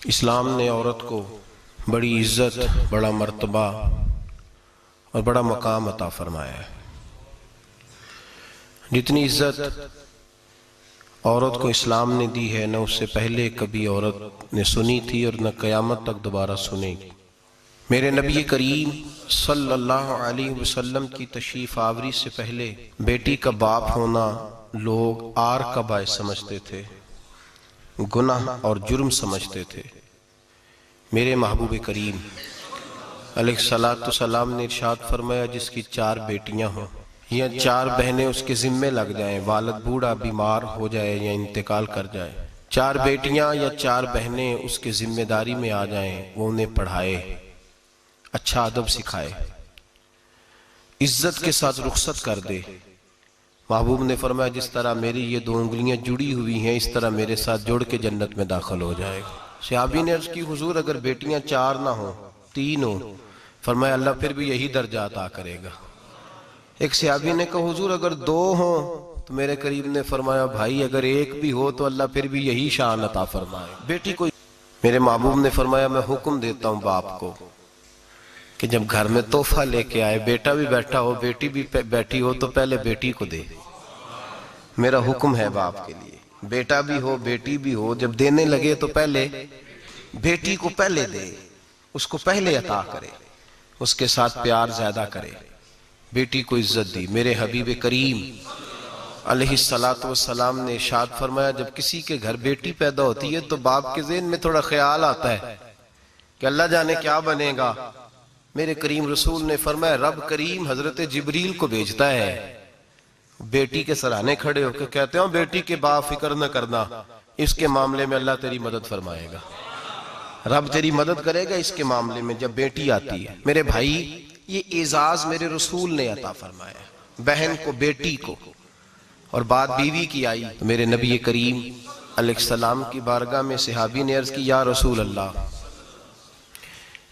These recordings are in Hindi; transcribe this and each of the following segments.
इस्लाम ने औरत को बड़ी इज्जत, बड़ा मर्तबा और बड़ा मकाम अता फरमाया है। जितनी इज्जत औरत को इस्लाम ने दी है, न उससे पहले कभी औरत ने सुनी थी और न क़यामत तक दोबारा सुनेगी। मेरे नबी करीम सल्लल्लाहु अलैहि वसल्लम की तशरीफ आवरी से पहले बेटी का बाप होना लोग आर का बायस समझते थे, गुनाह और जुर्म समझते थे। मेरे महबूब करीम अलैहिस्सलाम ने इरशाद फरमाया, जिसकी 4 बेटियां हों या 4 बहनें उसके जिम्मे लग जाएं, वालिद बूढ़ा बीमार हो जाए या इंतकाल कर जाए, 4 बेटियां या 4 बहनें उसके जिम्मेदारी में आ जाएं, वो उन्हें पढ़ाए, अच्छा अदब सिखाए, इज्जत के साथ रुखसत कर दे। महबूब ने फरमाया, जिस तरह मेरी ये 2 उंगलियां जुड़ी हुई हैं, इस तरह मेरे साथ जुड़ के जन्नत में दाखिल हो जाएगा। सहाबी ने अर्ज की, हुजूर अगर बेटियां 4 ना हो, 3 हो? फरमाया, अल्लाह फिर भी यही दर्जा अता करेगा। एक सहाबी ने कहा, हुजूर अगर 2 हो? तो मेरे करीब ने फरमाया, भाई अगर 1 भी हो तो अल्लाह फिर भी यही शान अता फरमाए। बेटी को मेरे महबूब ने फरमाया, मैं हुक्म देता हूं बाप को कि जब घर में तोहफा लेके आए, बेटा भी बैठा हो, बेटी भी बैठी हो, तो पहले बेटी को दे। मेरा हुक्म है बाप के लिए, बेटा भी हो बेटी भी हो, जब देने लगे तो पहले बेटी को पहले दे, उसको पहले अता करे, उसके साथ प्यार ज्यादा करे, बेटी को इज्जत दी। मेरे हबीब करीम अलैहिस्सलातु वस्सलाम ने इरशाद फरमाया, जब किसी के घर बेटी पैदा होती है तो बाप के ज़हन में थोड़ा ख्याल आता है कि अल्लाह जाने क्या बनेगा। मेरे करीम रसूल ने फरमाया, रब करीम हजरत जिब्रील को भेजता है, बेटी के सराहने खड़े होकर कहते हो, बेटी के बाप फिक्र न करना, इसके मामले में अल्लाह तेरी मदद फरमाएगा, रब तेरी मदद करेगा इसके मामले में जब बेटी आती है। मेरे भाई, ये एजाज मेरे रसूल ने अता फरमाया, बहन को, बेटी को, और बात बीवी की आई तो मेरे नबी करीम अलैहिस्सलाम की बारगाह में सहाबी ने अर्ज की, या रसूल अल्लाह,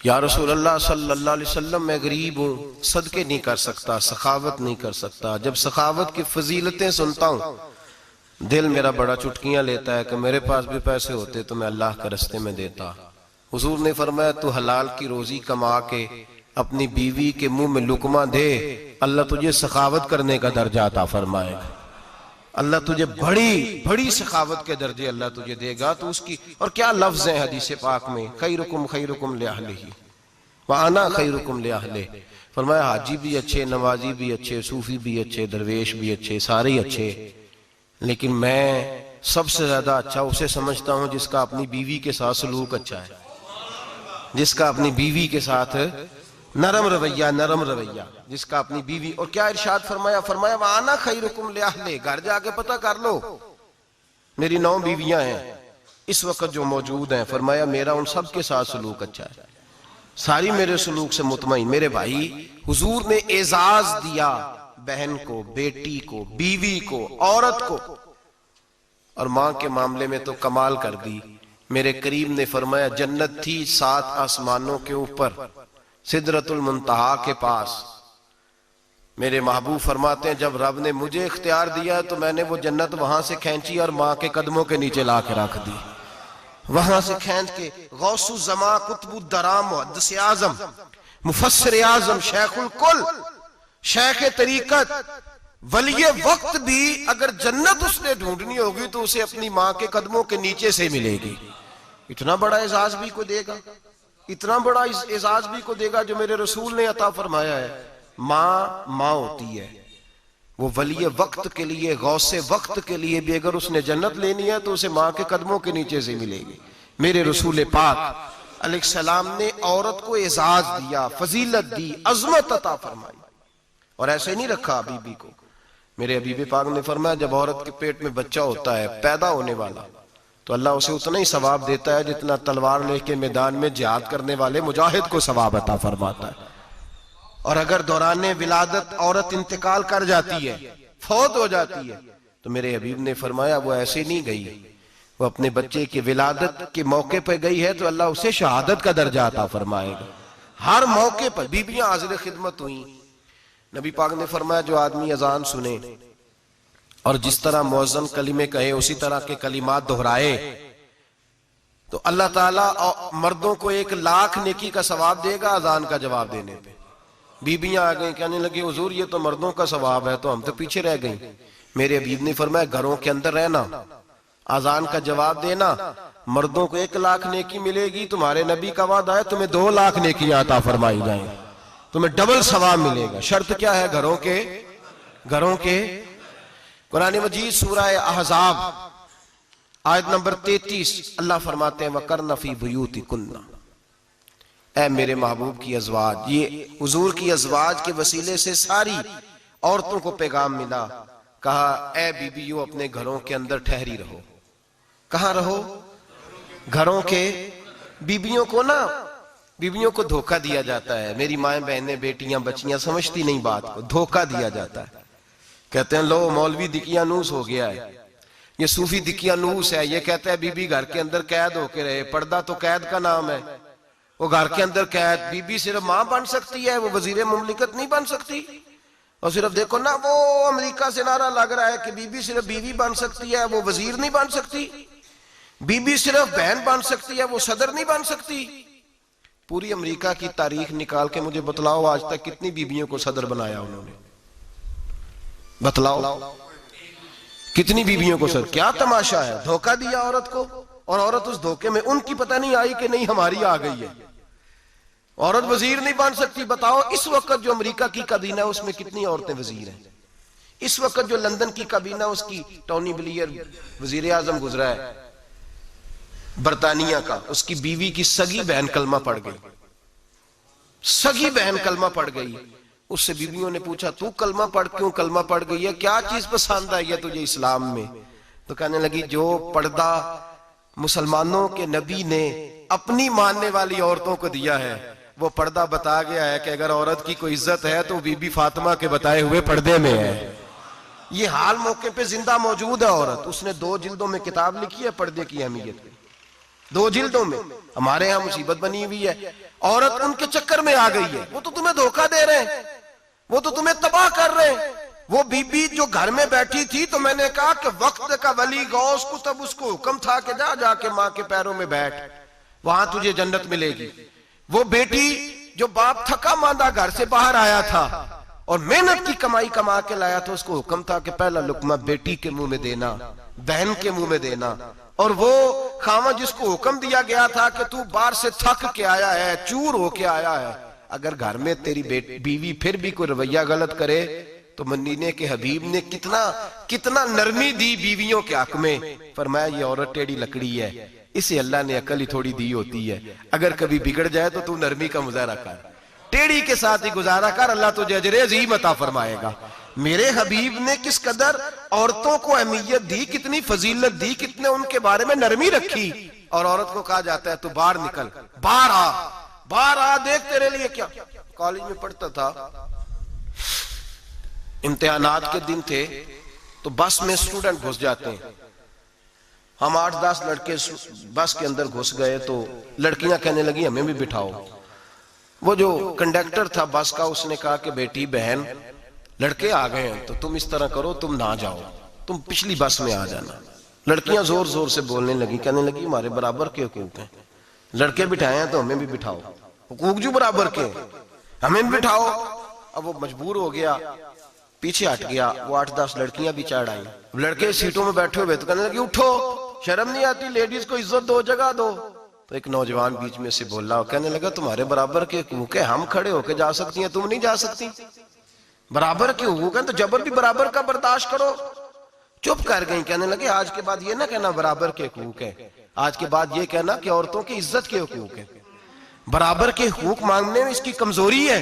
या रसूल अल्लाह सल्लल्लाहु अलैहि वसल्लम, मैं गरीब हूँ, सदके नहीं कर सकता, सखावत नहीं कर सकता। जब सखावत की फजीलतें सुनता हूँ दिल मेरा बड़ा चुटकियां लेता है कि मेरे पास भी पैसे होते तो मैं अल्लाह के रास्ते में देता। हुजूर ने फरमाया, तू हलाल की रोजी कमा के अपनी बीवी के मुंह में लुकमा दे, अल्लाह तुझे सखावत करने का दर्जा अता फरमाएगा, अल्लाह तुझे बड़ी बड़ी सखावत के दर्जे अल्लाह तुझे देगा। तो उसकी, और क्या लफ्ज है हदीस पाक में, खैरुकुम लिअहलिही व अना खैरुकुम लिअहलिही। फरमाया, हाजी भी अच्छे, नवाजी भी अच्छे, सूफी भी अच्छे, दरवेश भी अच्छे, सारे ही अच्छे, लेकिन मैं सबसे ज्यादा अच्छा उसे समझता हूं जिसका अपनी बीवी के साथ सलूक अच्छा है, जिसका अपनी बीवी के साथ नरम रवैया, जिसका अपनी बीवी। और क्या इरशाद फरमाया, फरमाया, वाना खैरुकुम लिअहलिही, घर जाके पता कर लो, मेरी 9 बीवियां हैं इस वक्त जो मौजूद हैं, फरमाया मेरा उन सब के साथ सलूक अच्छा है, सारी मेरे सलूक से मुतमईन। मेरे भाई, हुजूर ने एजाज दिया बहन को, बेटी को, बीवी को, औरत को, और मां के मामले में तो कमाल कर दी। मेरे करीम ने फरमाया, जन्नत थी 7 आसमानों के ऊपर, सिदरतुल मुंतहा के पास। मेरे महबूब फरमाते हैं, जब रब ने मुझे इख्तियार दिया तो मैंने वो जन्नत वहां से खींची और मां के कदमों के नीचे ला के रख दी, वहां से खींच के। गौसुल ज़मा, कुतुबुद दराम, मुहद्दिस आज़म, मुफस्सिर आज़म, शेखुल कुल, शेख तरीकत, वली वक्त भी अगर जन्नत उसने ढूंढनी होगी तो उसे अपनी मां के कदमों के नीचे से मिलेगी। इतना बड़ा एजाज भी को देगा, इतना बड़ा एजाज भी को देगा जो मेरे रसूल ने अता फरमाया है। मां होती है, वो वली वक्त के लिए, गौसे वक्त के लिए भी अगर उसने जन्नत लेनी है तो उसे मां के कदमों के नीचे से मिलेगी। मेरे रसूल पाक अलैहिस्सलाम ने औरत को एजाज दिया, फजीलत दी, अजमत अता फरमाई, और ऐसे नहीं रखा बीबी को। मेरे हबीब पाक ने फरमाया, जब औरत के पेट में बच्चा होता है, पैदा होने वाला, तो अल्लाह उसे उतना ही सवाब देता है जितना तलवार लेके मैदान में जिहाद करने वाले मुजाहिद को सवाब अता फरमाता है। और अगर दौराने विलादत औरत इंतकाल कर जाती है, फौत हो जाती है, तो मेरे हबीब ने फरमाया, वो ऐसे नहीं गई, वो अपने बच्चे की विलादत के मौके पर गई है तो अल्लाह उसे शहादत का दर्जा अता फरमाएगा। हर मौके पर बीबियां हाजिर खिदमत हुई। नबी पाक ने फरमाया, जो आदमी अजान सुने और जिस तरह मुअज्जिन कलिमे कहे उसी तरह के कलिमात दोहराए, तो अल्लाह ताला मर्दों को 1,00,000 नेकी का सवाब देगा अजान का जवाब देने पे। बीबियां आ गई, कहने लगी हुजूर ये तो मर्दों का सवाब है, तो हम तो पीछे रह गई। मेरे हबीब ने फरमाया घरों के अंदर रहना, अजान का जवाब देना, मर्दों को 1,00,000 नेकी मिलेगी, तुम्हारे नबी का वादा है तुम्हें 2,00,000 नेकियां अता फरमाई जाएंगी, तुम्हें डबल सवाब मिलेगा। शर्त क्या है? घरों के कुरान मजीद सूरह अहज़ाब आयत नंबर 33 अल्लाह फरमाते हैं वकरना फी बुयूतिकुन्ना, ऐ मेरे महबूब की अज़वाज, ये हुजूर की अज़वाज के वसीले से सारी औरतों को पैगाम मिला। कहा ऐ बीबियों अपने घरों के अंदर ठहरी रहो। कहां रहो? घरों के। बीबियों को धोखा दिया जाता है। मेरी माएं बहनें बेटियां बच्चियां समझती नहीं बात को, धोखा दिया जाता है। कहते हैं लो मौलवी दिकियानूस हो गया है, ये सूफी दिकियानूस है, ये कहता है बीबी घर के अंदर कैद होके रहे। पर्दा तो कैद का नाम है, वो घर के अंदर कैद। बीबी सिर्फ मां बन सकती है, वो वजीर मुमलिकत नहीं बन सकती। और सिर्फ देखो ना, वो अमेरिका से नारा लग रहा है कि बीबी सिर्फ बीवी बन सकती है, वो वजीर नहीं बन सकती। बीबी सिर्फ बहन बन सकती है, वो सदर नहीं बन सकती। पूरी अमेरिका की तारीख निकाल के मुझे बतलाओ आज तक कितनी बीबियों को सदर बनाया उन्होंने, बतलाओ कितनी बीबियों को सदर। क्या तमाशा है, धोखा दिया औरत को, और औरत उस धोखे में उनकी पता नहीं आई कि नहीं हमारी आ गई है। औरत वजीर नहीं बन सकती। बताओ इस वक्त जो अमेरिका की काबीना है उसमें कितनी औरतें वजीर हैं? इस वक्त जो लंदन की काबीना उसकी टोनी ब्लेयर वजीर आजम गुजरा है बरतानिया का, उसकी बीवी की सगी बहन कलमा पड़ गई। सगी बहन कलमा पड़ गई। उससे बीवियों ने पूछा तू कलमा पढ़ क्यों कलमा पड़ गई है, क्या चीज पसंद आई है तुझे इस्लाम में? तो कहने लगी जो पर्दा मुसलमानों के नबी ने अपनी मानने वाली औरतों को दिया है वो पर्दा बता गया है कि अगर औरत की कोई इज्जत है तो बीबी फातिमा के बताए हुए पर्दे में है। ये हाल मौके पे जिंदा मौजूद है औरत। उसने 2 जिल्दों में किताब लिखी है पर्दे की अहमियत की, 2 जिल्दों में। हमारे यहाँ मुसीबत बनी हुई है, औरत उनके चक्कर में आ गई है। वो तो तुम्हें धोखा दे रहे हैं, वो तो तुम्हें तबाह कर रहे हैं। वो बीबी जो घर में बैठी थी तो मैंने कहा कि वक्त का वली गौस को तब उसको हुक्म था कि जा जाके माँ के पैरों में बैठ, वहां तुझे जन्नत मिलेगी। वो बेटी जो बाप थका मांदा घर से बाहर आया था और मेहनत की कमाई कमा के लाया था, उसको हुक्म था कि पहला लुकमा बेटी के मुंह में देना, बहन के मुंह में देना। और वो खामा जिसको हुक्म दिया गया था कि तू बाहर से थक के आया है, चूर होके आया है, अगर घर में तेरी बीवी फिर भी कोई रवैया गलत करे तो मदीने के हबीब ने कितना नरमी दी बीवियों के हक में। फरमाया ये औरत टेढ़ी लकड़ी है, इसे अल्लाह ने अकल ही थोड़ी दी होती है, अगर कभी बिगड़ जाए तो तू नरमी का मुजाहरा कर, टेढ़ी के साथ ही गुजारा कर, अल्लाह तुझे अजर अज़ीम अता फरमाएगा। मेरे हबीब ने किस कदर औरतों को अहमियत दी, कितनी फजीलत दी, कितने उनके बारे में नरमी रखी। और औरत को कहा जाता है तू बाहर निकल, बाहर आ, देख तेरे लिए क्या। कॉलेज में पढ़ता था, इम्तिहानात के दिन थे तो बस में स्टूडेंट घुस जाते हैं। हम 8-10 लड़के बस के अंदर घुस गए तो लड़कियां कहने लगी हमें भी बिठाओ। वो जो कंडक्टर था बस का उसने कहा कि बेटी बहन लड़के आ गए हैं तो तुम इस तरह करो, तुम ना जाओ, तुम पिछली बस में आ जाना। लड़कियां जोर जोर से बोलने लगी, कहने लगी हमारे बराबर के हुकूक हैं, लड़के बिठाए हैं तो हमें भी बिठाओ, हुकूक जो बराबर के हमें भी बिठाओ। अब वो मजबूर हो गया, पीछे हट गया। वो 8-10 लड़कियां भी चढ़ आई। लड़के सीटों में बैठे हुए तो कहने लगे उठो, शर्म नहीं आती, लेडीज को इज्जत दो, जगह दो। तो एक नौजवान बीच में से बोला, कहने लगा तुम्हारे बराबर के हुकूक है, हम खड़े होके जा सकती हैं, तुम नहीं जा सकती। बराबर के हुकूक है तो जबर भी बराबर का बर्दाश्त करो। चुप कर गई। कहने लगे आज के बाद ये ना कहना बराबर के हुकूक है, आज के बाद ये कहना कि औरतों की इज्जत के हुकूक है। बराबर के हुकूक मांगने में इसकी कमजोरी है।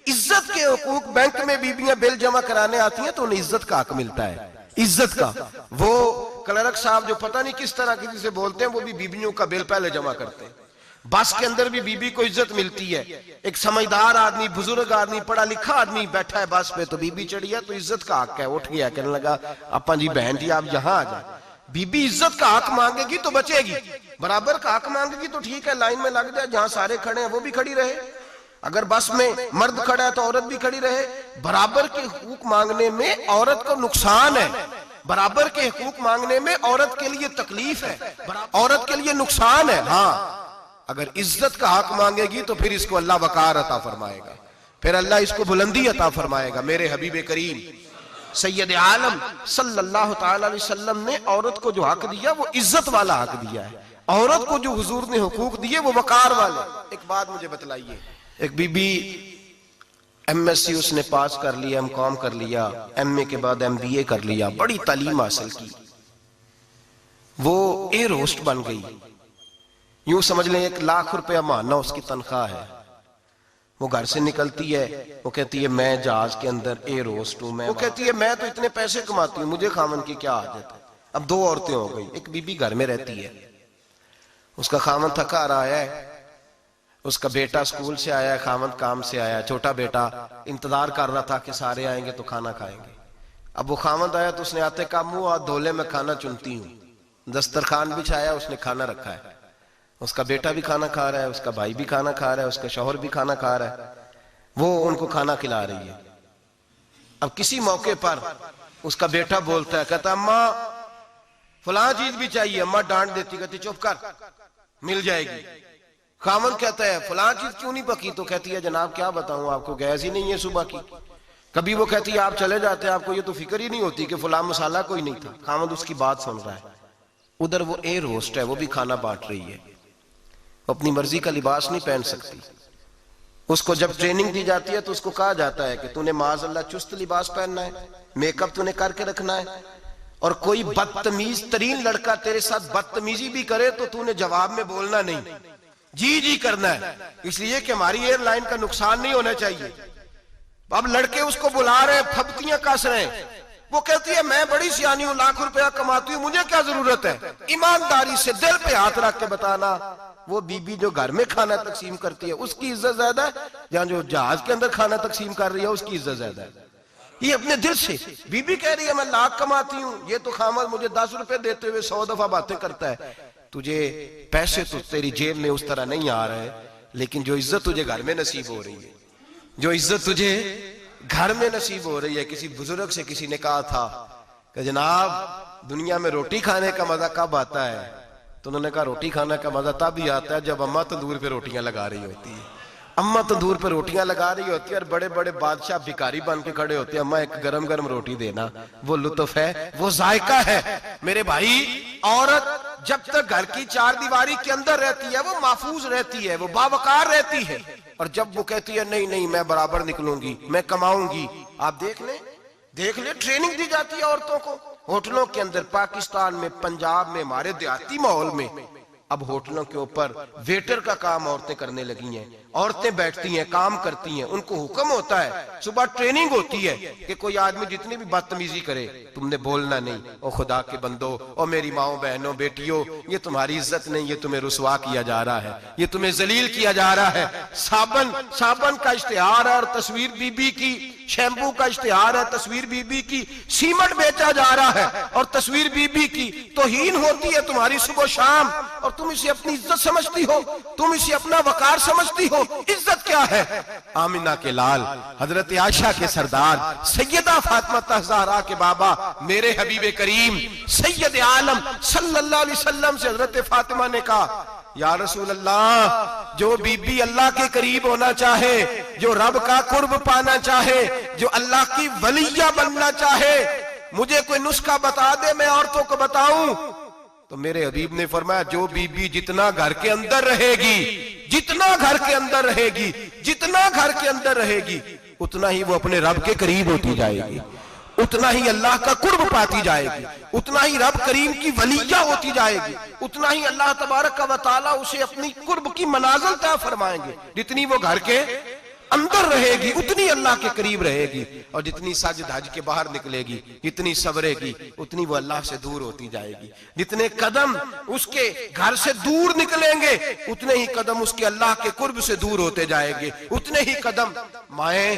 इज्जत के हुकूक, बैंक में बीबियां बिल जमा कराने आती हैं तो उन्हें इज्जत का हक मिलता है, इज्जत का। वो क्लर्क साहब जो पता नहीं किस तरह किसी से बोलते हैं वो भी बीबियों का बिल पहले जमा करते हैं। बस के अंदर भी बीबी को इज्जत मिलती है। एक समझदार आदमी, बुजुर्ग आदमी, पढ़ा लिखा आदमी बैठा है बस पे तो बीबी चढ़ी है तो इज्जत का हक है। उठ गया, कहने लगा अपा जी बहन जी आप यहाँ आ जाए। बीबी इज्जत का हक मांगेगी तो बचेगी, बराबर का हक मांगेगी तो ठीक है, लाइन में लग जाए, जहां सारे खड़े हैं वो भी खड़ी रहे। अगर बस में मर्द खड़ा है तो औरत भी खड़ी रहे। बराबर के हुकूक मांगने में औरत को नुकसान है, बराबर के हकूक मांगने में औरत के लिए तकलीफ है, औरत के लिए नुकसान है। हाँ, अगर इज्जत का हक मांगेगी तो फिर इसको अल्लाह वकार अता फरमाएगा, फिर अल्लाह इसको बुलंदी अता फरमाएगा। मेरे हबीब करीम सैयद आलम सल्लल्लाहु तआला अलैहि वसल्लम ने औरत को जो हक दिया वो इज्जत वाला हक दिया है। औरत को जो हुजूर ने हुकूक दिए वो वकार वाले। एक बात मुझे बतलाइए, एक बीबी एमएससी उसने पास कर लिया, एमकॉम कर लिया, एमए के बाद एमबीए कर लिया, बड़ी तालीम हासिल की, वो एयर होस्ट बन गई। यूं समझ लें 1 लाख रुपया महीना उसकी तनख्वाह है। वो घर से निकलती है, वो कहती है मैं जहाज के अंदर एयर होस्ट हूं। वो कहती है मैं तो इतने पैसे कमाती हूँ, मुझे खामन की क्या आदत है। अब 2 औरतें हो गई, एक बीबी घर में रहती है, उसका खामन थका रहा है, उसका बेटा स्कूल से आया है, खामन काम से आया, छोटा बेटा इंतजार कर रहा था कि सारे आएंगे तो खाना खाएंगे। अब वो खामन आया तो उसने आते का मुंह और धोले में खाना चुनती हूँ, दस्तरखान बिछाया, उसने खाना रखा है, उसका बेटा भी खाना खा रहा है, उसका भाई भी खाना खा रहा है, उसका शौहर भी खाना खा रहा है, वो उनको खाना खिला रही है। अब किसी मौके पर उसका बेटा बोलता है, कहता अम्मा फलां चीज भी चाहिए। अम्मा डांट देती, कहती चुप कर, मिल जाएगी। खामन कहता है फलां चीज क्यों नहीं पकी? तो कहती है जनाब क्या बताऊं आपको, गैस ही नहीं है सुबह की। कभी वो कहती है आप चले जाते हैं, आपको ये तो फिक्र ही नहीं होती कि फलां मसाला कोई नहीं था। खामन उसकी बात सुन रहा है। उधर वो एयर होस्ट है, वो भी खाना बांट रही है, अपनी मर्जी का लिबास नहीं पहन सकती। उसको जब ट्रेनिंग दी जाती है तो उसको कहा जाता है कि तूने माज़अल्लाह चुस्त लिबास पहनना है, मेकअप तूने करके रखना है, और कोई बदतमीज तरीन लड़का तेरे साथ बदतमीजी भी करे तो तूने जवाब में बोलना नहीं, जी जी करना है, इसलिए कि हमारी एयरलाइन का नुकसान नहीं होना चाहिए। अब लड़के उसको बुला रहे हैं, फबतियां कस रहे हैं, वो कहती है मैं बड़ी सियानी हूं, लाख रुपया कमाती हूं, मुझे क्या जरूरत है। ईमानदारी से दिल पे हाथ रख के बताना, वो बीबी जो घर में खाना तकसीम करती है उसकी इज्जत ज्यादा है या जो जहाज के अंदर खाना तकसीम कर रही है उसकी इज्जत ज्यादा है? ये अपने दिल से बीबी कह रही है मैं लाख कमाती हूं, ये तो खामद मुझे 10 रुपए देते हुए 100 दफा बातें करता है। तुझे पैसे तो तेरी जेब में उस तरह नहीं आ रहे, लेकिन जो इज्जत तुझे घर में नसीब हो रही है, जो इज्जत तुझे घर में नसीब हो रही है। किसी बुजुर्ग से किसी ने कहा था कि जनाब दुनिया में रोटी खाने का मजा कब आता है? तो उन्होंने कहा रोटी खाने का मजा तब ही आता है जब अम्मा तंदूर पे रोटियां लगा रही होती है। अम्मा तंदूर पे रोटियां लगा रही होती है और बड़े बड़े बादशाह भिखारी बन के खड़े होते हैं, अम्मा एक गरम गरम रोटी देना। वो लुत्फ है, वो जायका है। मेरे भाई, औरत जब तक घर की 4 दीवारी के अंदर रहती है वो महफूज रहती है, वो बावकार रहती है। और जब वो कहती है नहीं नहीं मैं बराबर निकलूंगी, मैं कमाऊंगी, आप देख ले ट्रेनिंग दी जाती है औरतों को होटलों के अंदर। पाकिस्तान में, पंजाब में, हमारे देहाती माहौल में अब होटलों के ऊपर वेटर का काम औरतें करने लगी हैं। औरतें बैठती हैं, काम करती हैं, उनको हुक्म होता है, सुबह ट्रेनिंग होती है कि कोई आदमी जितनी भी बदतमीजी करे तुमने बोलना नहीं। ओ खुदा के बंदो, ओ मेरी माओ बहनों बेटियों, ये तुम्हारी इज्जत नहीं, ये तुम्हें रुसवा किया जा रहा है, ये तुम्हें जलील किया जा रहा है। साबन का इश्तिहार है और तस्वीर बीबी की, शैम्पू का इश्तिहार है, तस्वीर बीबी की, सीमेंट बेचा जा रहा है और तस्वीर बीबी की। तौहीन होती है तुम्हारी सुबह शाम और तुम इसे अपनी इज्जत समझती हो, तुम इसे अपना वकार समझती हो। इज्जत क्या है? आमिना के लाल, हजरत आयशा के सरदार, सैयदा फातिमा ज़हरा के बाबा, मेरे हबीब करीम सैयद आलम सल्लल्लाहु अलैहि वसल्लम से हजरत फातिमा ने कहा या रसूल अल्लाह, जो बीबी अल्लाह के करीब होना चाहे, जो रब का कुर्ब पाना चाहे, जो अल्लाह की वलिया बनना चाहे, मुझे कोई नुस्खा बता दे, मैं औरतों को बताऊं। तो मेरे हबीब ने फरमाया जो बीबी जितना घर के अंदर रहेगी, जितना घर के अंदर रहेगी, जितना घर के अंदर रहेगी, उतना ही वो अपने रब के करीब होती जाएगी, उतना ही अल्लाह का कुर्ब पाती जाएगी, उतना ही रब करीम की वलिया होती जाएगी, उतना ही अल्लाह तबारक व तआला उसे अपनी कुर्ब की मनाजिल तय फरमाएंगे। जितनी वो घर के अंदर रहेगी उतनी अल्लाह के करीब रहेगी, और जितनी सज धज के बाहर निकलेगी, जितनी सवरेगी, उतनी वो अल्लाह से दूर होती जाएगी। जितने कदम उसके घर से दूर निकलेंगे उतने ही कदम उसके अल्लाह के कुर्ब से दूर होते जाएंगे, उतने ही कदम। माए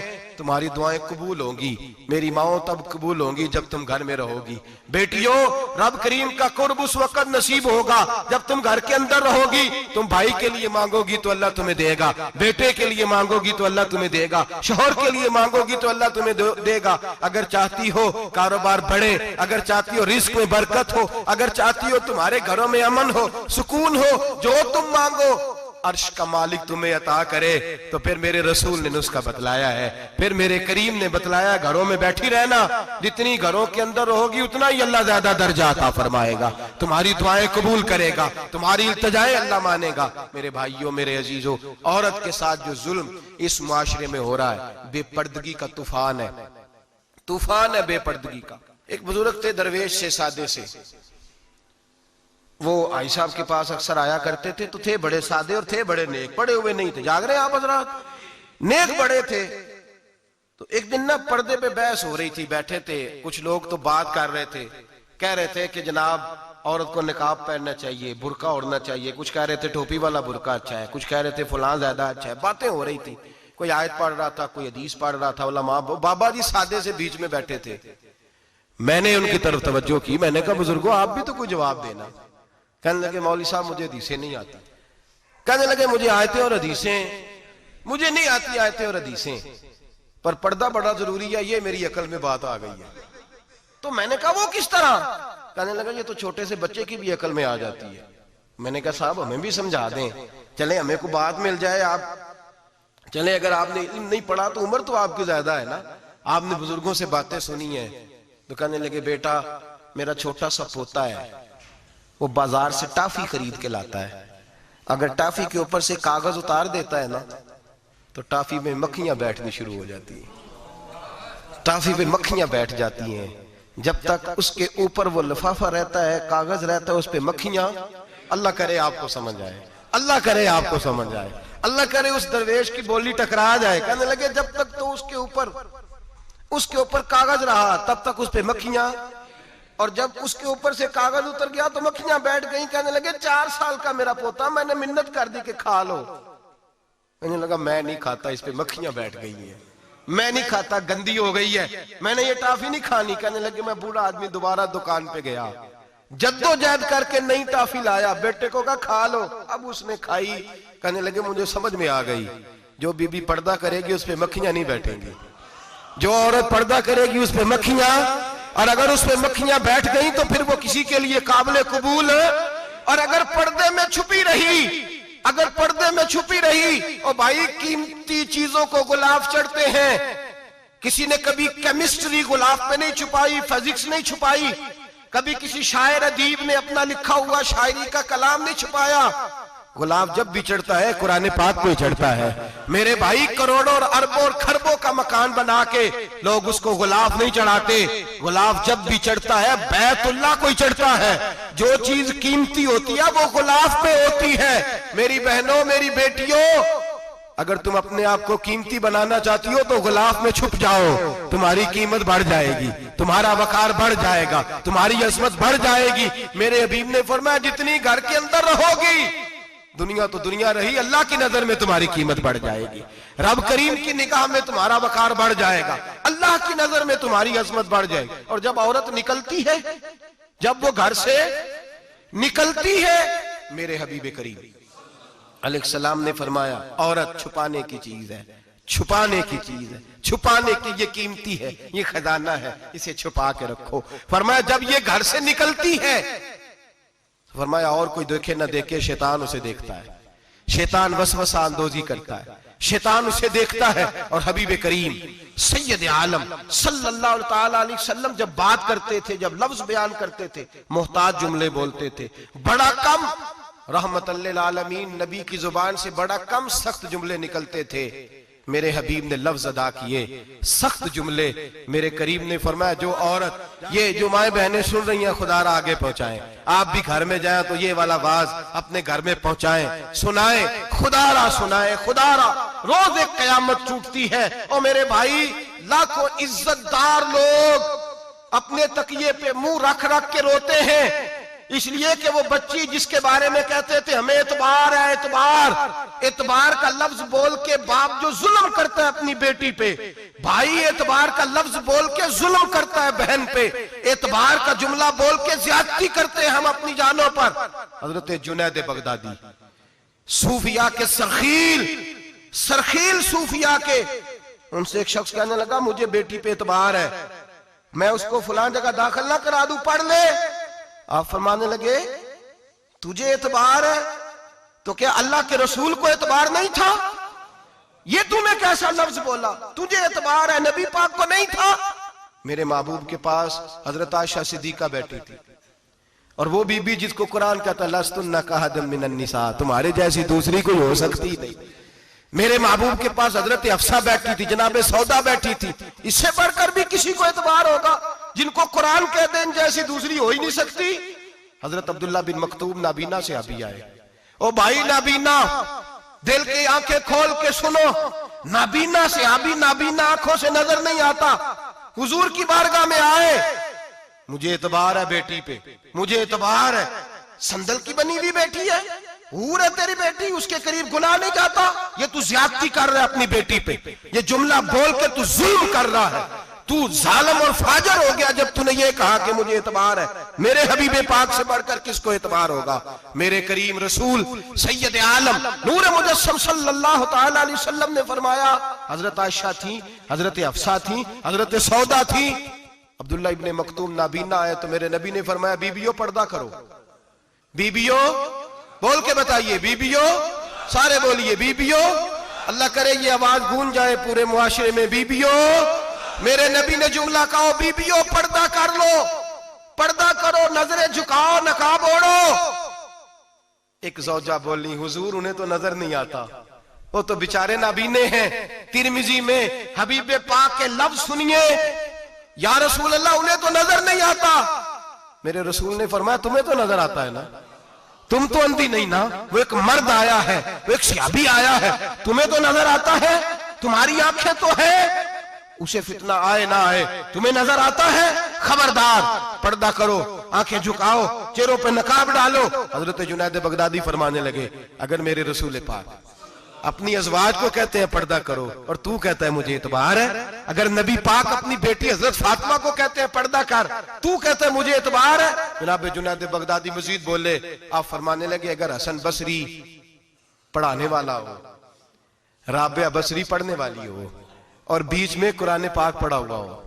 तुम्हारी दुआएं कबूल होंगी, मेरी माओ तब कबूल होंगी जब तुम घर में रहोगी। बेटियों, रब करीम का कुर्ब उस वक्त नसीब होगा जब तुम घर के अंदर रहोगी। तुम भाई के लिए मांगोगी तो अल्लाह तुम्हें देगा, बेटे के लिए मांगोगी तो अल्लाह तुम्हें देगा, शोहर के लिए मांगोगी तो अल्लाह तुम्हें देगा। अगर चाहती हो कारोबार बढ़े, अगर चाहती हो रिस्क में बरकत हो, अगर चाहती हो तुम्हारे घरों में अमन हो, सुकून हो, जो तुम मांगो अर्श का मालिक तुम्हें अता करे। तो फिर मेरे रसूल ने नुस्खा बतलाया है, फिर मेरे करीम ने बतलाया, घरों में बैठी रहना, जितनी घरों के अंदर रहोगी उतना ही अल्लाह ज्यादा दर्जा अता फरमाएगा, तुम्हारी दुआएं कबूल करेगा, तुम्हारी इल्तिजाएं अल्लाह मानेगा। मेरे भाइयों, मेरे अजीजों, औरत के साथ जो जुल्म इस मुआशरे में हो रहा है, बेपर्दगी का तूफान है, तूफान है बेपर्दगी का। एक बुजुर्ग थे दरवेश से, सादे से, वो आई साहब के पास अक्सर आया करते थे, तो थे बड़े सादे और थे बड़े नेक, पढ़े हुए नहीं थे, जाग रहे आप हजरात, नेक बड़े थे। तो एक दिन ना पर्दे पे बहस हो रही थी, बैठे थे कुछ लोग, तो बात कर रहे थे, कह रहे थे कि जनाब औरत को निकाब पहनना चाहिए, बुरका ओढ़ना चाहिए, कुछ कह रहे थे टोपी वाला बुरका अच्छा है, कुछ कह रहे थे फलां ज्यादा अच्छा है, बातें हो रही थी। कोई आयत पढ़ रहा था, कोई हदीस पढ़ रहा था, उलमा बाबा जी सादे से बीच में बैठे थे। मैंने उनकी तरफ तवज्जो की, मैंने कहा बुजुर्गो आप भी तो कोई जवाब देना। कहने लगे मौलवी साहब मुझे हदीसें नहीं आती, कहने लगे मुझे आयतें और हदीसें मुझे नहीं आती, आयतें और हदीसें, पर पर्दा बड़ा जरूरी है, ये मेरी अकल में बात आ गई है। तो मैंने कहा वो किस तरह? कहने लगा ये तो छोटे से बच्चे की भी अकल में आ जाती है। मैंने कहा साहब हमें भी समझा दें, चले हमें को बात मिल जाए, आप चले, अगर आपने इल्म नहीं पढ़ा तो उम्र तो आपकी ज्यादा है ना, आपने बुजुर्गों से बातें सुनी है। तो कहने लगे बेटा मेरा छोटा सा पोता है, वो बाजार से टाफी खरीद के लाता है, अगर टाफी के ऊपर से कागज उतार देता है ना तो टाफी में मक्खियां बैठनी शुरू हो जाती है, टाफी पे मक्खियां बैठ जाती हैं। जब तक उसके ऊपर वो लिफाफा रहता है, कागज रहता है, उस पे मक्खियां, अल्लाह करे आपको समझ आए, अल्लाह करे आपको समझ आए, अल्लाह करे उस दरवेश की बोली टकरा जाए। कहने लगे जब तक तो उसके ऊपर कागज रहा तब तक उस पे मक्खियां, और जब उसके ऊपर से कागज उतर गया तो मक्खियां बैठ गई। कहने लगे 4 साल का मेरा पोता, मैंने मिन्नत कर दी कि खा लो। कहने लगा मैं नहीं खाता, इस पे मक्खियां बैठ गई हैं, मैं नहीं खाता, गंदी हो गई है, मैंने ये टाफी नहीं खानी। कहने लगे मैं बूढ़ा आदमी दोबारा दुकान पे गया, जद्दोजहद करके नई टाफी लाया, बेटे को कहा खा लो, अब उसने खाई। कहने लगे मुझे समझ में आ गई, जो बीबी पर्दा करेगी उस पे मक्खियां नहीं बैठेंगी, जो औरत पर्दा करेगी उस पे मक्खियां, और अगर उस पे मक्खियां बैठ गई तो फिर वो किसी के लिए काबिल कबूल है। और अगर पर्दे में छुपी रही, अगर पर्दे में छुपी रही, और भाई कीमती चीजों को गुलाब चढ़ते हैं, किसी ने कभी केमिस्ट्री गुलाब पे नहीं छुपाई, फिजिक्स नहीं छुपाई, कभी किसी शायर अदीब ने अपना लिखा हुआ शायरी का कलाम नहीं छुपाया। गुलाब जब भी चढ़ता है कुरान पाक पे चढ़ता है। मेरे भाई करोड़ों और अरबों और खरबों का मकान बना के लोग उसको गुलाब नहीं चढ़ाते, गुलाब जब भी चढ़ता है बैतुल्लाह को ही चढ़ता है। जो चीज कीमती होती है वो गुलाब पे होती है। मेरी बहनों, मेरी बेटियों, अगर तुम अपने आप को कीमती बनाना चाहती हो तो गुलाब में छुप जाओ, तुम्हारी कीमत बढ़ जाएगी, तुम्हारा वकार बढ़ जाएगा, तुम्हारी अजमत बढ़ जाएगी। मेरे हबीब ने फरमाया जितनी घर के अंदर रहोगी, दुनिया तो दुनिया रही, अल्लाह की नजर में तुम्हारी कीमत बढ़ जाएगी, रब करीम की निगाह में तुम्हारा वकार बढ़ जाएगा, अल्लाह की नजर में तुम्हारी अजमत बढ़ जाएगी। और जब औरत निकलती है, जब वो घर से निकलती है, मेरे हबीब करीम अलैहिस्सलाम ने फरमाया औरत छुपाने की चीज है, छुपाने की चीज है, छुपाने की, ये कीमती है, ये खजाना है, इसे छुपा के रखो। फरमाया जब ये घर से निकलती है, फरमाया और कोई देखे ना देखे, शैतान उसे देखता है, शैतान वसवसा अंदोजी करता है, शैतान उसे देखता है। और हबीब करीम सैयद आलम सल्लल्लाहु ताला अलैहि वसल्लम जब बात करते थे, जब लफ्ज बयान करते थे, मोहताज जुमले बोलते थे, बड़ा कम, रहमतुल्लिल आलमीन नबी की जुबान से बड़ा कम सख्त जुमले निकलते थे। मेरे हबीब ने लफ्ज अदा किए, सख्त जुमले। मेरे करीम ने फरमाया जो औरत, ये जो माए बहनें सुन रही हैं, खुदारा आगे पहुंचाएं, आप भी घर में जाएं तो ये वाला आवाज अपने घर में पहुंचाएं, सुनाएं, खुदारा सुनाएं, खुदारा। रोज एक कयामत टूटती है और मेरे भाई लाखों इज्जतदार लोग अपने तकिए पे मुंह रख रख के रोते हैं, इसलिए कि वो बच्ची जिसके बारे में कहते थे हमें एतबार है, एतबार, एतबार का लफ्ज बोल के बाप जो जुल्म करता है अपनी बेटी पे, भाई एतबार का लफ्ज बोल के जुल्म करता है बहन पे, एतबार का जुमला बोल के ज्यादती करते हैं हम अपनी जानों पर। हजरत जुनैद बगदादी सूफिया के सरखील सूफिया के, उनसे एक शख्स कहने लगा मुझे बेटी पे एतबार है, मैं उसको फलां जगह दाखिल ना करा दूं, पढ़ ले। आप फरमाने लगे तुझे एतबार है तो क्या अल्लाह के रसूल को एतबार नहीं था? ये तूने कैसा लफ्ज बोला? तुझे एतबार है, नबी पाक को नहीं था? मेरे महबूब के पास हजरत आयशा सिद्दीका बैठी थी, और वो बीबी जिसको कुरान कहता लस्तुन्ना कहदम मिनन निसा, तुम्हारे जैसी दूसरी कोई हो सकती नहीं। मेरे महबूब के पास हजरत अफसा बैठी थी, जनाबे सौदा बैठी थी। इससे बढ़कर भी किसी को एतबार होगा जिनको कुरान कह दे जैसी दूसरी हो ही नहीं सकती। हजरत अब्दुल्ला बिन मक्तूम नाबीना से अभी आए। ओ भाई नाबीना, दिल की आंखें खोल के सुनो, नाबीना से अभी, नाबीना आंखों से नजर नहीं आता। हुजूर की बारगाह में आए, मुझे एतबार है बेटी पे, मुझे एतबार है। संदल की बनी हुई बेटी है, हूर है तेरी बेटी, उसके करीब गुनाह नहीं जाता। ये तू ज्यादती कर रहा है अपनी बेटी पे, ये जुमला बोल के तू जुल्म कर रहा है, तू जालिम और फाजर हो गया जब तूने ये कहा कि मुझे एतबार है। मेरे हबीबे पाक से बढ़कर किसको एतबार होगा? मेरे करीम रसूल सैयद आलम नूर मुजस्सम सल्लल्लाहु तआला अलैहि वसल्लम ने फरमाया, हजरत आयशा थी, हजरत अफसा थी, हजरत सौदा थी। अब्दुल्ला इब्ने मक्तूम नाबीना आए तो मेरे नबी ने फरमाया बीबियों पर्दा करो। बीबियों बोल के बताइए, बीबियों, सारे बोलिए बीबियों। अल्लाह करे ये आवाज गूंज जाए पूरे मुआशरे में, बीबियों। मेरे नबी ने जुमला कहा बीबियों पर्दा कर लो, पर्दा करो, नजरें झुकाओ, नकाब ओढ़ो। एक ज़ौजा बोली हुजूर उन्हें तो नजर नहीं आता, वो तो बेचारे नाबीने हैं। तिरमिजी में हबीबे पाक के लफ्ज सुनिए, या रसूल अल्लाह उन्हें तो नजर नहीं आता। मेरे रसूल ने फरमाया तुम्हें तो नजर आता है ना, तुम तो अंधी नहीं ना। वो एक मर्द आया है, वो एक सहाबी आया है, तुम्हें तो नजर आता है, तुम्हारी आंखें तो है, उसे फितना आए ना आए तुम्हें नजर आता है। खबरदार, पर्दा करो, आंखें झुकाओ, चेहरों पे नकाब डालो। हजरत जुनैद बगदादी फरमाने लगे अगर मेरे रसूल पाक अपनी अज़वाज को कहते हैं पर्दा करो और तू कहता है मुझे एतबार है, अगर नबी पाक अपनी बेटी हजरत फातिमा को कहते हैं पर्दा कर, तू कहता है मुझे एतबार है। जनाब जुनैद बगदादी मजीद बोले, आप फरमाने लगे अगर हसन बसरी पढ़ाने वाला हो, राबिया बसरी पढ़ने वाली हो और बीच में कुरान पाक पढ़ा हुआ हो,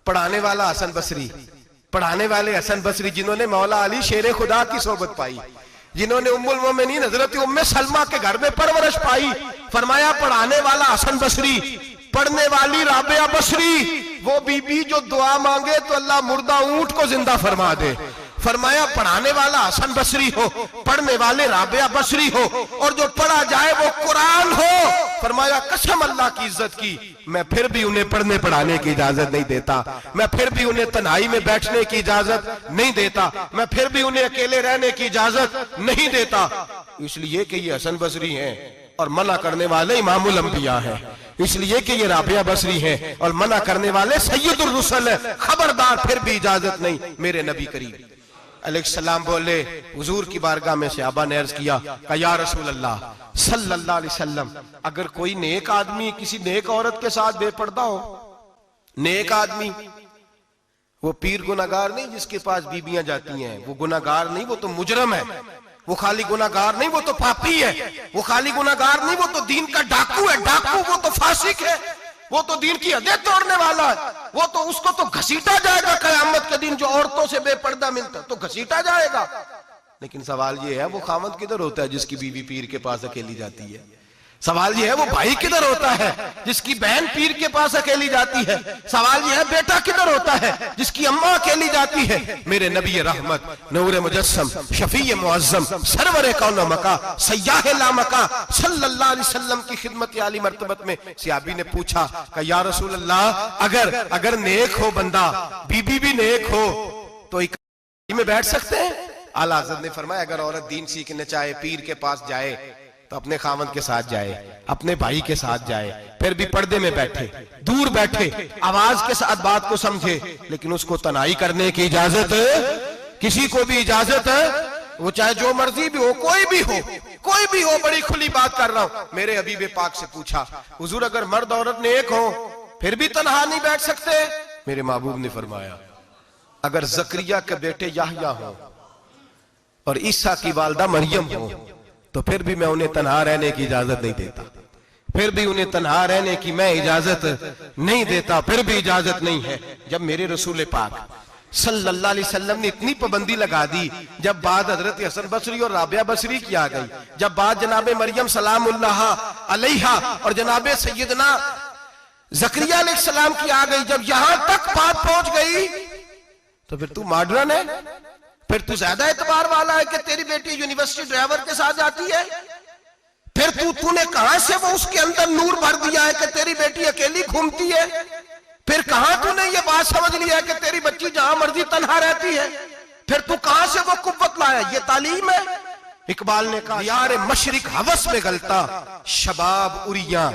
पढ़ाने वाला हसन बसरी, पढ़ाने वाले हसन बसरी जिन्होंने मौला अली शेर खुदा की सोबत पाई, जिन्होंने उम्मुल मोमिनीन हजरत उम्मे सलमा के घर में परवरिश पाई, फरमाया पढ़ाने वाला हसन बसरी, पढ़ने वाली राबिया बसरी। वो बीबी जो दुआ मांगे तो अल्लाह मुर्दा ऊंट को जिंदा फरमा दे। फरमाया पढ़ाने वाला हसन बसरी हो, पढ़ने वाले राबिया बसरी हो, और जो पढ़ा जाए वो कुरान हो। फरमाया कसम अल्लाह की इज्जत की, मैं फिर भी उन्हें पढ़ने पढ़ाने की इजाजत नहीं देता, मैं फिर भी उन्हें तन्हाई में बैठने की इजाजत नहीं देता, मैं फिर भी उन्हें अकेले रहने की इजाजत नहीं देता, इसलिए कि ये हसन बसरी हैं और मना करने वाले इमामुल अंबिया हैं, इसलिए कि ये राबिया बसरी हैं और मना करने वाले सैयदुर रुसल हैं। खबरदार, फिर भी इजाजत नहीं। मेरे नबी करीम अलैहिस्सलाम बोले, हुजूर की बारगाह में सहाबा ने अर्ज किया या रसूल अल्लाह सल्लल्लाहु अलैहि वसल्लम, अगर कोई नेक आदमी किसी नेक औरत के साथ बेपर्दा हो, नेक आदमी, वो पीर गुनाहगार नहीं जिसके पास बीबियां जाती हैं, वो गुनाहगार नहीं, वो तो मुजरम है। वो खाली गुनाहगार नहीं, वो तो पापी है। वो खाली गुनाहगार नहीं, वो तो दीन का डाकू है, डाकू, वो तो फासिक है, वो तो दीन की हदें तोड़ने वाला है। वो तो उसको तो घसीटा जाएगा कयामत के दिन, जो औरतों से बेपर्दा मिलता तो घसीटा जाएगा। लेकिन सवाल ये है वो खामद किधर होता है जिसकी बीवी पीर के पास अकेली जाती है? सवाल ये है वो भाई किधर होता है जिसकी बहन पीर के पास अकेली जाती है? सवाल ये है बेटा किधर होता है जिसकी अम्मा अकेली जाती है? मेरे नबी रहमत नूर मुजस्सम शफी मुअज्जम सरवर कौन मका सय्याह ला मका सल्लल्लाहु अलैहि वसल्लम की खिदमत आली मर्तबत में सहाबी ने पूछा कि या रसूल अल्लाह, अगर नेक हो बंदा, बीबी भी नेक हो, तो इकट्ठी में बैठ सकते हैं? आला हज़रत ने फरमाया अगर औरत दीन सीखने चाहे, पीर के पास जाए तो अपने खामद के साथ जाए, अपने भाई के साथ जाए, फिर भी पर्दे में बैठे, दूर बैठे, आवाज के साथ बात को समझे, लेकिन उसको तनाई करने की इजाजत किसी को भी इजाजत है, वो चाहे जो मर्जी भी हो, कोई भी हो, कोई भी हो। बड़ी खुली बात कर रहा हूं। मेरे हबीबे पाक से पूछा हुजूर अगर मर्द औरत नेक हो फिर भी तन्हा नहीं बैठ सकते? मेरे महबूब ने फरमाया अगर जकरिया के बेटे याहया हो और ईसा की वालदा मरियम हो तो फिर भी मैं उन्हें तन्हा रहने की इजाजत नहीं देता, फिर भी उन्हें तन्हा रहने की मैं इजाजत नहीं देता, फिर भी इजाजत नहीं है। जब मेरे रसूल पाक सल्लल्लाहु अलैहि वसल्लम ने इतनी पाबंदी लगा दी, जब बात हजरत हसन बसरी और राबिया बसरी की आ गई, जब बात जनाबे मरियम सलामुल्लाह अलैहा और जनाबे सैयदना जकरिया अलैहिस्सलाम की आ गई, जब यहां तक बात पहुंच गई तो फिर तू मॉडर्न है, फिर तू ज्यादा एतबार वाला है कि तेरी बेटी यूनिवर्सिटी ड्राइवर के साथ जाती है, फिर तूने कहां से वो उसके अंदर नूर भर दिया है कि तेरी बेटी अकेली घूमती है, फिर कहां तूने ये बात समझ लिया है कि तेरी बच्ची जहां मर्जी तन्हा रहती है, फिर तू कहां से वो कुव्वत लाया? ये तालीम है? इकबाल ने कहा यार मशरिक हवस में गलता, शबाब उरिया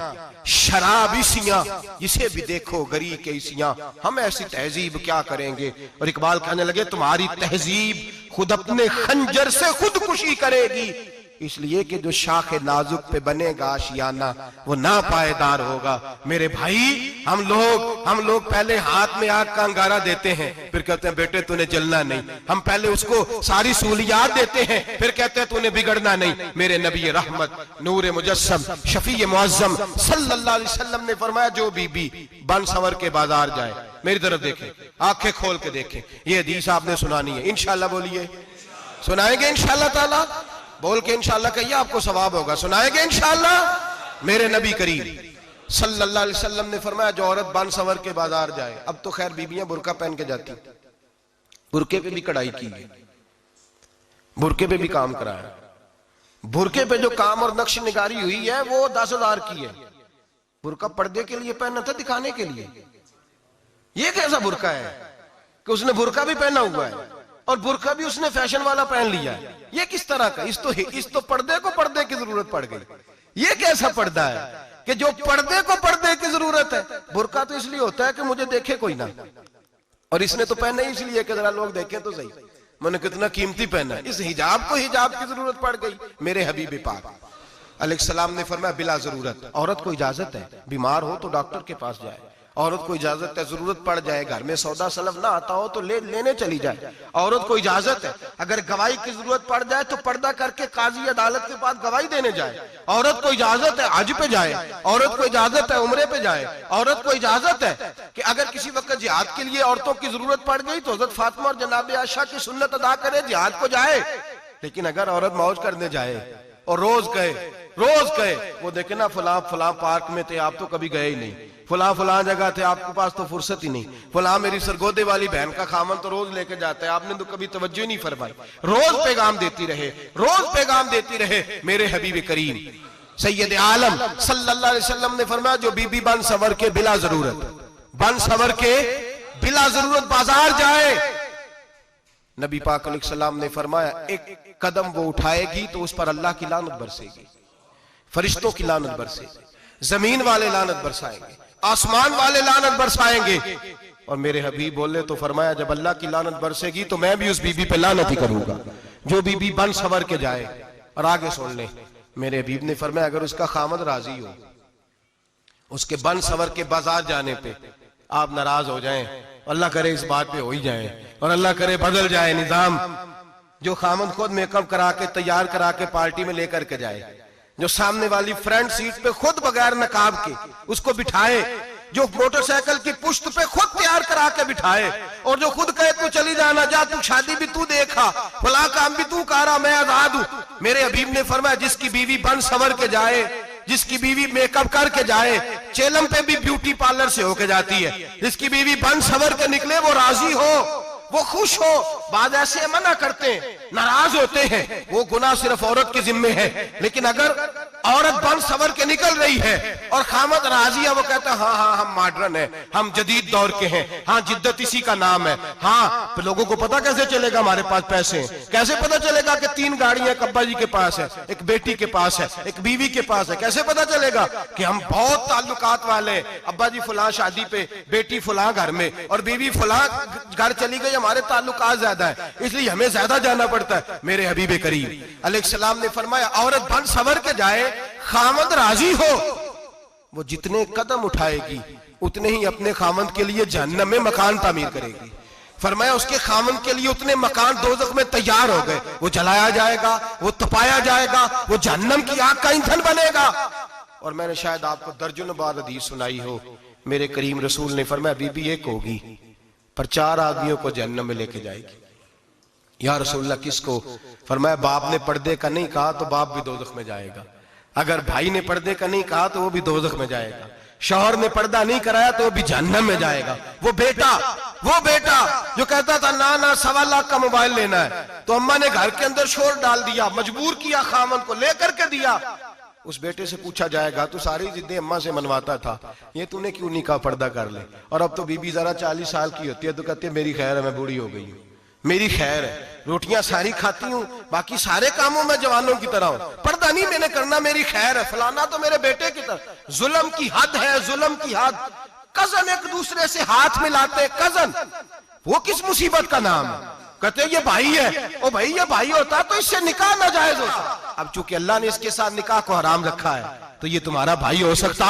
शराब इसियां, इसे भी देखो गरी के इसियां, हम ऐसी तहजीब क्या करेंगे? और इकबाल कहने लगे तुम्हारी तहजीब खुद अपने खंजर से खुदकुशी करेगी, इसलिए कि जो शाखे नाजुक पे बनेगा आशियाना वो ना पायदार होगा। मेरे भाई हम लोग पहले हाथ में आग का अंगारा देते हैं, फिर कहते हैं बेटे तूने जलना नहीं, हम पहले उसको सारी सहूलियात देते हैं, फिर कहते हैं तूने बिगड़ना नहीं। मेरे नबी रहमत नूर मुजस्सम शफी मुअज्जम सल्लल्लाहु अलैहि वसल्लम ने फरमाया जो बीबी बन संवर के बाजार जाए, मेरी तरफ देखे, आंखें खोल के देखे, ये हदीस आपने सुनानी है इंशाल्लाह, बोलिए सुनाएंगे इंशाल्लाह ताला, बोल के इंशाल्लाह कहिए आपको सवाब होगा, सुनाएंगे इंशाल्लाह। मेरे नबी करीम सल्लल्लाहु अलैहि वसल्लम ने फरमाया जो औरत बन संवर के बाजार जाए, अब तो खैर बीबियां बुरका पहन के जाती, बुरके पे भी कढ़ाई की है, बुरके पे भी काम कराया, बुरके पे जो काम और नक्श निगारी हुई है वो 10,000 की है। बुरका पर्दे के लिए पहना था, दिखाने के लिए। ये कैसा बुरका है कि उसने बुरका भी पहना हुआ है और बुरका भी उसने फैशन वाला पहन लिया है? ये किस तरह का? इस तो पर्दे को पर्दे की जरूरत पड़ गई। ये कैसा पर्दा है कि जो पर्दे को पर्दे की जरूरत है? बुरका तो इसलिए होता है कि मुझे देखे कोई ना, और इसने तो पहना ही इसलिए कि जरा लोग देखें तो सही मैंने कितना कीमती पहना है। इस हिजाब को हिजाब की जरूरत पड़ गई। मेरे हबीब पाक अलैहिस्सलाम ने फरमाया बिला जरूरत, औरत को इजाजत है बीमार हो तो डॉक्टर के पास जाए, औरत को इजाजत है जरूरत पड़ जाए घर में सौदा सलफ ना आता हो तो लेने चली जाए, औरत को इजाजत है अगर गवाही की जरूरत पड़ जाए तो पर्दा करके काजी अदालत के पास गवाही देने जाए, औरत को इजाजत है हज पे जाए, औरत को इजाजत है उम्रे पे जाए, औरत को इजाजत है कि अगर किसी वक्त जिहाद के लिए औरतों की जरूरत पड़ गई तो हजरत फातिमा और जनाब आयशा की सुन्नत अदा करे, जिहाद को जाए। लेकिन अगर औरत मौज करने जाए और रोज कहे वो देखे ना फलां पार्क में थे आप तो कभी गए ही नहीं, फलां जगह थे आपके पास तो फुर्सत ही नहीं, फलां मेरी सरगोदे वाली बहन का खामन तो रोज लेके जाता है आपने तो कभी तवज्जो नहीं फरमाई। रोज पैगाम देती रहे। मेरे हबीब करीम सैयद आलम सल्लल्लाहु अलैहि वसल्लम ने फरमाया जो बीबी बन संवर के बिला जरूरत बाजार जाए, नबी पाक अलैहिस्सलाम ने फरमाया एक कदम वो उठाएगी तो उस पर अल्लाह की लानत बरसेगी, फरिश्तों की लानत बरसेगी, जमीन वाले लानत बरसाएंगे, आसमान वाले लानत बरसाएंगे। और मेरे हबीब बोले तो फरमाया जब अल्लाह की लानत बरसेगी तो मैं भी उस बीबी पे लानत ही करूंगा जो बीबी बन संवर के जाए। और आगे सुन ले, मेरे हबीब ने फरमाया अगर उसका खामद राजी हो उसके बन संवर के बाजार जाने पे, आप नाराज हो जाएं, अल्लाह करे इस बात पे हो ही जाए और अल्लाह करे बदल जाए निजाम, जो खामद खुद मेकअप करा के तैयार करा के पार्टी में लेकर के जाए, जो सामने वाली फ्रंट सीट पे खुद बगैर नकाब के उसको बिठाए, जो मोटरसाइकिल की पुश्त पे खुद तैयार करा के बिठाए और जो खुद कहे तू चली जाना, जा तू शादी भी तू देखा, फला काम भी तू करा, मैं आजाद हूं। मेरे हबीब ने फरमाया जिसकी बीवी बन संवर के जाए, जिसकी बीवी मेकअप करके जाए, चेलम पे भी ब्यूटी पार्लर से होके जाती है, जिसकी बीवी बन संवर के निकले वो राजी हो, वो खुश हो। बाद ऐसे मना करते हैं, नाराज होते हैं, वो गुनाह सिर्फ औरत के जिम्मे है। लेकिन अगर औरत बन संवर के निकल रही है और खामद राजी है, वो कहता है हाँ हम मॉडर्न है, हम जदीद दौर के हैं, हाँ जिद्दत इसी का नाम है। हाँ तो लोगों को पता कैसे चलेगा हमारे पास पैसे हैं, कैसे पता चलेगा कि 3 गाड़ियां अब्बा जी के पास है, एक बेटी के पास है, एक बीवी के पास है, कैसे पता चलेगा कि हम बहुत ताल्लुकात वाले हैं, अब्बा जी फलां शादी पे, बेटी फलां घर में और बीवी फलां घर चली गई, हमारे ताल्लुकात ज्यादा है इसलिए हमें ज्यादा जाना पड़ता है। मेरे हबीब करीम अलैहिस्सलाम ने फरमाया औरत बन संवर के जाए, खामद राजी हो वो जितने कदम उठाएगी उतने ही अपने खामंद के लिए जहन्नम में मकान तामीर करेगी। फरमाया उसके खामंद के लिए उतने मकान दोज़ख में तैयार हो गए, वो जलाया जाएगा, वो तपाया जाएगा, वो जहन्नम की आग का ईंधन बनेगा। और मैंने शायद आपको दर्जनों बार हदीस सुनाई हो, मेरे करीम रसूल ने फरमाया बीबी एक होगी पर 4 आदमियों को जहन्नम में लेके जाएगी। या रसूलल्लाह किसको? फरमाया बाप ने पर्दे का नहीं कहा तो बाप भी दोज़ख में जाएगा, अगर भाई ने पर्दे का नहीं कहा तो वो भी दोज़ख में जाएगा, शौहर ने पर्दा नहीं कराया तो वो भी जहन्नम में जाएगा। वो बेटा जो कहता था ना ना 1.25 लाख का मोबाइल लेना है, तो अम्मा ने घर के अंदर शोर डाल दिया, मजबूर किया, खामन को लेकर के दिया। उस बेटे से पूछा जाएगा तू सारी जिद्दें अम्मा से मनवाता था, ये तूने क्यों नहीं कहा पर्दा कर ले? और अब तो बीबी जरा 40 साल की होती है तो कहती है मेरी खैर है, मैं बूढ़ी हो गई हूँ, मेरी खैर है, रोटियां सारी खाती हूँ, बाकी सारे कामों में जवानों की तरह हूं, पर्दा नहीं मैंने करना, मेरी खैर है, फलाना तो मेरे बेटे की तरह। जुल्म की हद है, जुल्म की हद। कजन एक दूसरे से हाथ मिलाते, कजन, वो किस मुसीबत का नाम है? कहते ये भाई है, ओ भाई ये भाई होता तो इससे निकाह नाजायज होता। अब चूंकि अल्लाह ने इसके साथ निकाह को हराम रखा है तो ये तुम्हारा भाई हो सकता?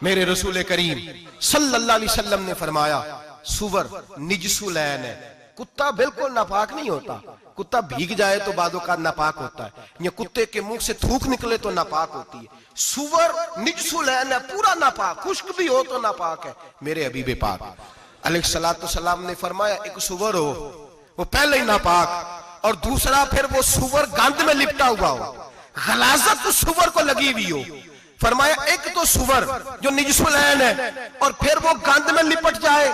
मेरे रसूल करीम सल्लल्लाहु अलैहि वसल्लम ने फरमाया सुवर निजसुलैन है, कुत्ता बिल्कुल नापाक नहीं होता, कुत्ता भीग जाए तो बादों का नापाक होता है, या कुत्ते के मुंह से थूक निकले तो नापाक होती है। सुवर निजसुलैन है, पूरा नापाक, खुश्क भी हो तो नापाक है। मेरे हबीब पाक अलैहिस्सलातु सलाम ने फरमाया एक सुवर हो वो पहले ही नापाक, और दूसरा फिर वो सुवर गंद में लिपटा हुआ हो, गलाजत उस सुवर को लगी हुई हो। फरमाया एक तो सुवर जो निजसुलैन है और फिर वो गंद में लिपट जाए,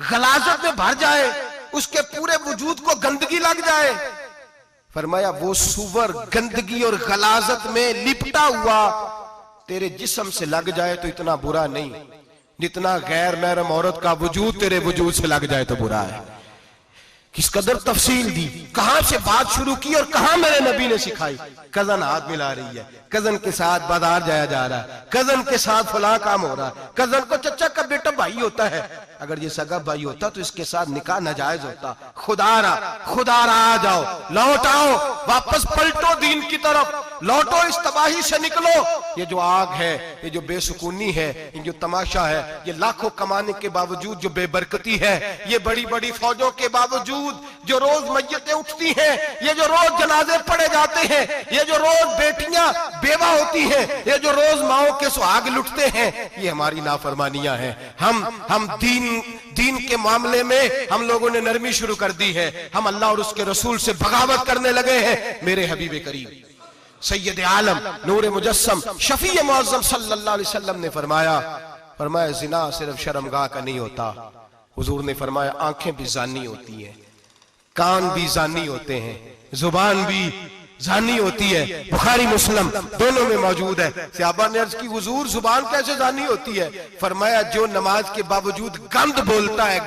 गलाजत में भर जाए, उसके पूरे वजूद को गंदगी लग जाए। फरमाया वो सुवर गंदगी और गलाजत में लिपटा हुआ तेरे जिस्म से लग जाए तो इतना बुरा नहीं, जितना गैर महरम औरत का वजूद तेरे वजूद से लग जाए तो बुरा है। किस कदर तफसील दी, कहां से बात शुरू की और कहां मेरे नबी ने सिखाई। कजन हाथ मिला रही है, कजन के साथ बाजार जाया जा रहा है, कजन के साथ फला काम हो रहा है, कजन को चचा का बेटा भाई होता है, अगर ये सगा भाई होता तो इसके साथ निकाह नाजायज होता। खुदारा आ जाओ, लौट आओ, वापस पलटो दीन की तरफ, लौटो, इस तबाही से निकलो। ये जो आग है, ये जो बेसुकूनी है, ये जो तमाशा है, ये लाखों कमाने के बावजूद जो बेबरकती है, ये बड़ी बड़ी फौजों के बावजूद जो रोज मय्यतें उठती हैं, ये जो रोज जनाजे पड़े जाते हैं, ये जो रोज बेटियां बेवा होती हैं, ये जो रोज माओ के सुहाग लुटते हैं, ये हमारी नाफरमानियां हैं। हम दीन के मामले में हम लोगों ने नरमी शुरू कर दी है, हम अल्लाह और उसके रसूल से बगावत करने लगे हैं। मेरे हबीब करीम सैयद आलम नूर मुजस्सम शफी मुअज्जम सल्लल्लाहु अलैहि वसल्लम ने फरमाया जिना सिर्फ शर्मगाह का नहीं होता, हुजूर ने फरमाया आंखें भी जानी होती हैं, कान भी जानी होते हैं, जुबान भी जानी होती है। बुखारी मुस्लिम दोनों में मौजूद है। सहाबा ने अर्ज की हुजूर जुबान कैसे जानी होती है? फरमाया जो नमाज के बावजूद गंद बोलता है,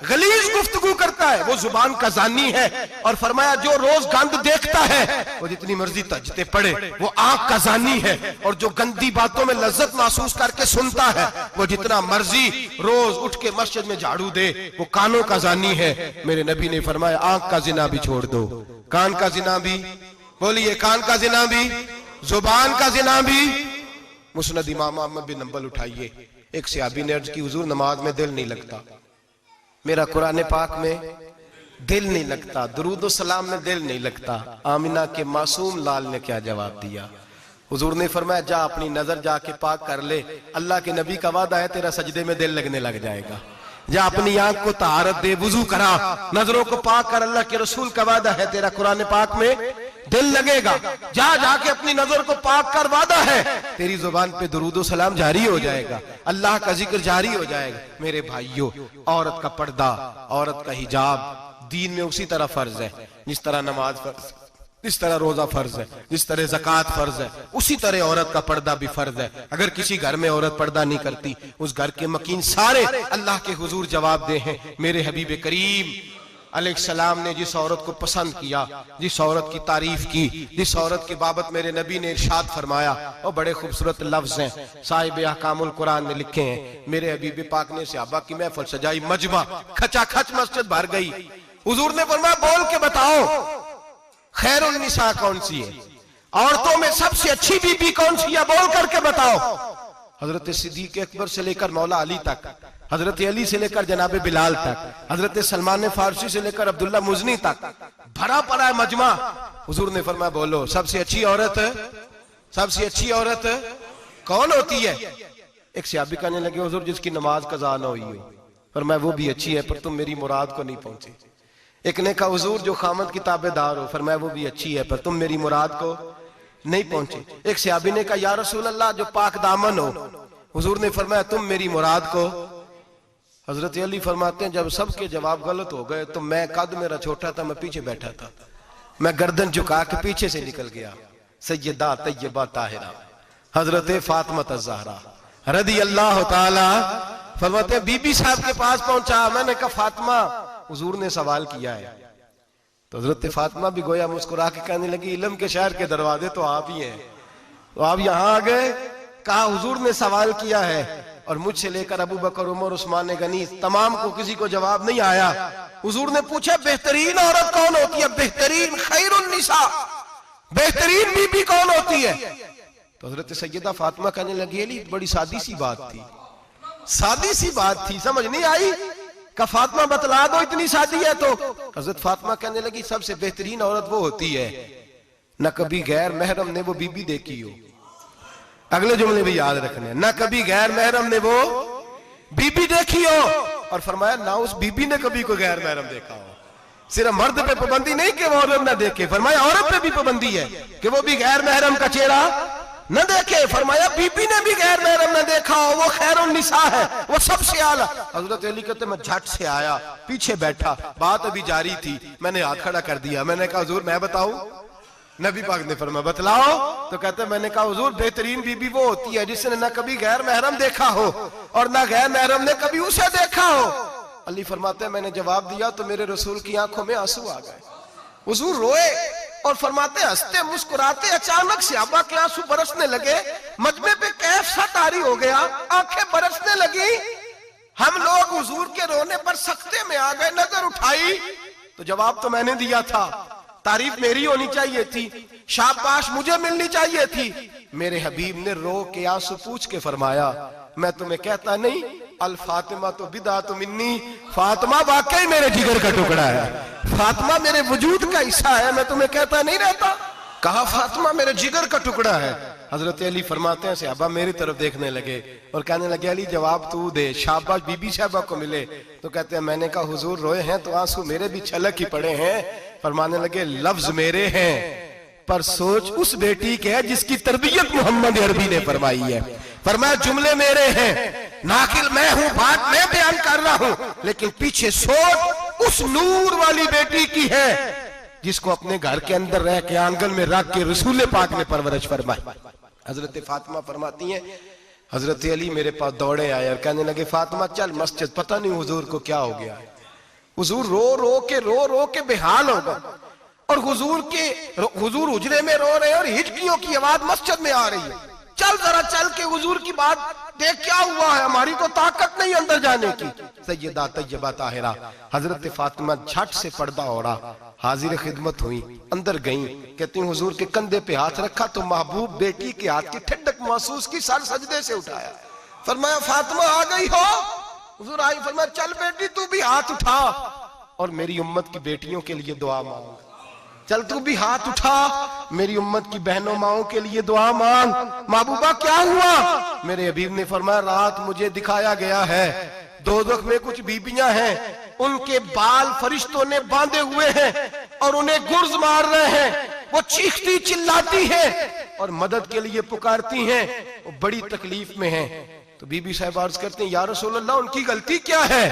गलीज गुफ्तगू करता है, वो जुबान का जानी है। और फरमाया जो रोज गंद देखता है, वो जितनी मर्जी तजते पड़े, वो आंख का जानी है। और जो गंदी बातों में लज्जत महसूस करके सुनता है, वो जितना मर्जी रोज उठ के मस्जिद में झाड़ू दे, वो कानों का जानी है। मेरे नबी ने फरमाया आंख का जिना भी छोड़ दो, कान का जिना भी, बोलिए कान का जिना भी, जुबान का जिना भी। मुस्नद इमाम अहमद बिन हंबल उठाइए, एक सहाबी ने अर्ज की हुजूर नमाज में दिल नहीं लगता, मेरा कुरान पाक में दिल नहीं लगता, दुरूद और सलाम में दिल नहीं लगता। आमिना के मासूम लाल ने क्या जवाब दिया? हुजूर ने फरमाया जा अपनी नजर जाके पाक कर ले, अल्लाह के नबी का वादा है तेरा सजदे में दिल लगने लग जाएगा। जा अपनी आंख को तहारत दे, वुजू करा, नजरों को पाक कर, अल्लाह के रसूल का वादा है तेरा कुरान पाक में दिल लगेगा। जाके अपनी नजर को पाक कर, वादा है तेरी जुबान पे दुरूद सलाम जारी हो जाएगा, अल्लाह का जिक्र जारी हो जाएगा। मेरे भाइयों, औरत का पर्दा, औरत का हिजाब दीन में उसी तरह फर्ज है जिस तरह नमाज फर्ज, जिस तरह रोजा फर्ज है, जिस तरह ज़कात फर्ज है, उसी तरह औरत का पर्दा भी फर्ज है। अगर किसी घर में औरत पर्दा नहीं करती, उस घर के मकीन सारे अल्लाह के हुजूर जवाब दे हैं। मेरे हबीब करीम अलैहिस्सलाम ने जिस औरत को पसंद किया, जिस औरत की तारीफ की, जिस औरत की बाबत मेरे नबी ने इरशाद फरमाया, और बड़े खूबसूरत लफ्ज हैं, साहिब अहकामुल कुरान में लिखे हैं। मेरे हबीब पाक ने सहाबा की महफिल सजाई, मजमा खचाखच मस्जिद भर गई। हुजूर ने फरमाया बोल के बताओ खैरुन निसा कौन सी है, औरतों में सबसे अच्छी बीबी कौन सी है, बोल करके बताओ। हजरत सिद्दीक अकबर से लेकर मौला अली तक, हजरत अली से लेकर जनाब बिलाल तक, हजरत सलमान फारसी से लेकर अब्दुल्ला मुजनी तक भरा पड़ा है मजमा। हुजूर ने फरमाया बोलो सबसे अच्छी औरत, सबसे अच्छी औरत कौन होती है? एक सहाबी कहने लगे हुजूर जिसकी नमाज कज़ा ना हुई हो। फरमाया वो भी अच्छी है पर तुम मेरी मुराद को नहीं पहुंचे। एक ने कहा हुजूर जो खामद की ताबेदार हो। फरमाया वो भी अच्छी है पर तुम मेरी मुराद को नहीं पहुंचे। एक सहाबी ने कहा या रसूल अल्लाह जो पाक दामन हो। हुजूर ने फरमाया तुम मेरी मुराद को। हजरत अली फरमाते हैं जब सबके जवाब गलत हो गए तो मैं, कद मेरा छोटा था, मैं पीछे बैठा था, मैं गर्दन झुका के पीछे से निकल गया। सैयदा तैयबा ताहिरा हजरत फातिमा ज़हरा रदी अल्लाह ताला फरमाते हैं बीबी साहब के पास पहुंचा। मैंने कहा फातिमा हुजूर ने सवाल किया है। तो हजरत फातिमा भी गोया मुस्कुरा के कहने लगी इल्म के शहर के दरवाजे तो आप ही हैं, तो आप यहाँ आ गए। कहा हुजूर ने सवाल किया है और मुझसे लेकर अबू बकर, उमर, उस्मान गनी तमाम को किसी को जवाब नहीं आया। हुजूर ने पूछा बेहतरीन औरत कौन होती है? बेहतरीन खैरुन निसा, बेहतरीन बीबी कौन होती है? तो हजरत सैयदा फातिमा कहने लगी अली बड़ी सादी सी बात थी, सादी सी बात थी, समझ नहीं आई। का फातिमा बतला दो इतनी सादी है। तो हजरत फातिमा कहने लगी सबसे बेहतरीन औरत वो होती है न कभी गैर महरम ने वो बीबी देखी हो। अगले जुमले भी याद रखने, न कभी गैर महरम ने वो बीबी देखी हो। और फरमाया ना उस बीबी ने कभी कोई गैर महरम देखा हो। सिर्फ मर्द पे पाबंदी नहीं कि वो औरत न देखे, फरमाया औरत पे भी पाबंदी है कि वो भी गैर महरम का चेहरा न देखे। फरमाया बीबी ने भी गैर महरम न देखा हो, वो खैरुन निसा है, वो सबसे आला। हजरत अली कहते मैं झट से आया, पीछे बैठा, बात अभी जारी थी, मैंने हाथ खड़ा कर दिया। मैंने कहा हुजूर मैं बताऊं? नबी पाक ने फरमाया बतलाओ। तो कहते मैंने कहा हुजूर बेहतरीन बीबी वो होती है जिसने न कभी गैर महरम देखा हो और न गैर महरम ने कभी उसे देखा हो। अली फरमाते हैं मैंने जवाब दिया तो मेरे रसूल की आंखों में आंसू आ गए। हुजूर रोए और फरमाते हंसते मुस्कुराते अचानक सहाबा के आंसू बरसने लगे। मजमे पे कैफ सा तारी हो गया, आंखें बरसने लगी। हम लोग हुजूर के रोने पर सख्ते में आ गए। नजर उठाई तो जवाब तो मैंने दिया था, तारीफ मेरी होनी चाहिए थी, शाबाश मुझे मिलनी चाहिए थी। मेरे हबीब ने रो के आंसू पूछ के फरमाया मैं तुम्हें कहता नहीं अल फातिमा तो बिदा तो मिन्नी, फातिमा वाकई मेरे जिगर का टुकड़ा है, फातिमा मेरे वजूद का हिस्सा है, मैं तुम्हें कहता नहीं रहता। कहा फातिमा मेरे जिगर का टुकड़ा है। हजरत अली फरमाते हैं सहाबा मेरी तरफ देखने लगे और कहने लगे अली जवाब तू दे, शाबाश बीबी साहबा को मिले। तो कहते हैं मैंने कहा हुजूर रोए हैं तो आंसू मेरे भी छलक ही पड़े हैं। फरमाने लगे लफ्ज मेरे हैं पर सोच उस बेटी के है जिसकी तरबियत मोहम्मद अरबी ने फरमाई है। फरमाया जुमले मेरे हैं, नाकिल मैं हूं, बात मैं बयान कर रहा हूं, लेकिन पीछे सोच उस नूर वाली बेटी की है जिसको अपने घर के अंदर रह के आंगन में रख के रसूल पाक ने परवरिश फरमाई। हजरत फातिमा फरमाती हैं हजरत अली मेरे पास दौड़े आए और कहने लगे फातिमा चल मस्जिद। पता नहीं हुजूर को क्या हो गया है, हुजूर रो रो के बेहाल हो गए और हुजूर हुजरे में रो रहे हैं और हिचकियों की आवाज मस्जिद में आ रही है। चल जरा चल के हुजूर की बात देख क्या हुआ है, हमारी तो ताकत नहीं अंदर जाने की। सैयदा तैयबा ताहिरा हजरत फातिमा झट से पर्दा ओढ़ा, हाजिर खिदमत हुई, अंदर गई। कहती हुजूर के कंधे पे हाथ रखा तो महबूब बेटी के हाथ की ठंडक महसूस की, सर सजदे से उठाया। फरमाया फातिमा आ गई हो? हुजूर आई। फरमाया चल बेटी तू भी हाथ उठा और मेरी उम्मत की बेटियों के लिए दुआ मांग। चल तू भी हाथ उठा, मेरी उम्मत की बहनों माओं के लिए दुआ मांग। महबूबा क्या हुआ? मेरे हबीब ने फरमाया रात मुझे दिखाया गया है दोज़ख में कुछ बीबियां हैं, उनके बाल फरिश्तों ने बांधे हुए हैं और उन्हें गुर्ज मार रहे हैं। वो चीखती चिल्लाती हैं और मदद के लिए पुकारती हैं, वो बड़ी तकलीफ में हैं। तो बीबी साहब अर्ज करते हैं या रसूल अल्लाह उनकी गलती क्या है?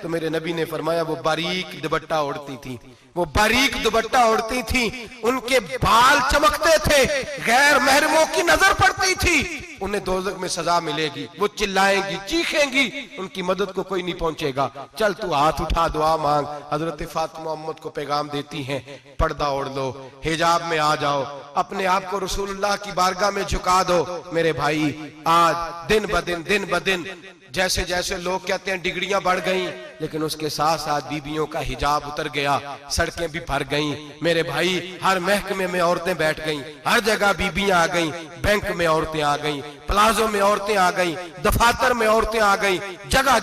तो मेरे नबी ने फरमाया वो बारीक दुपट्टा ओढ़ती थी, वो बारीक दुपट्टा ओढ़ती थी, उनके बाल चमकते थे, गैर महरमों की नजर पड़ती थी, उन्हें दोज़ख में सजा मिलेगी, वो चिल्लाएंगी चीखेंगी, उनकी मदद को कोई नहीं पहुंचेगा। चल तू हाथ उठा दुआ मांग। हजरत फातिमा उम्मत को पैगाम देती हैं पर्दा ओढ़ लो, हिजाब में आ जाओ, अपने आप को रसूलुल्लाह की बारगाह में झुका दो। मेरे भाई आज दिन ब दिन जैसे जैसे लोग कहते हैं डिग्रियां बढ़ गई, लेकिन उसके साथ साथ बीबियों का हिजाब उतर गया, सड़कें भी भर गईं। मेरे भाई हर महकमे में औरतें बैठ गईं, हर जगह बीबियां आ गईं, बैंक में औरतें आ गईं, प्लाजो में औरतें आ गई, दफातर में औरतें आ गई, जगह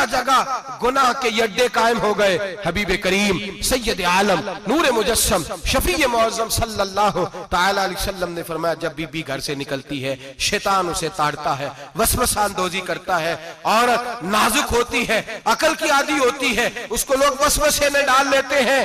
जगह गुनाह के अड्डे कायम हो गए। हबीब करीम सैयद आलम नूर मुजस्सम शफी मुअज़्ज़म सल्लल्लाहु तआला अलैहि वसल्लम ने फरमाया, जब बीबी घर से निकलती है शैतान उसे ताड़ता है, वसवसा अंदोजी करता है। औरत नाजुक होती है, अकल की आदी होती है, उसको लोग वसवसे में डाल लेते हैं।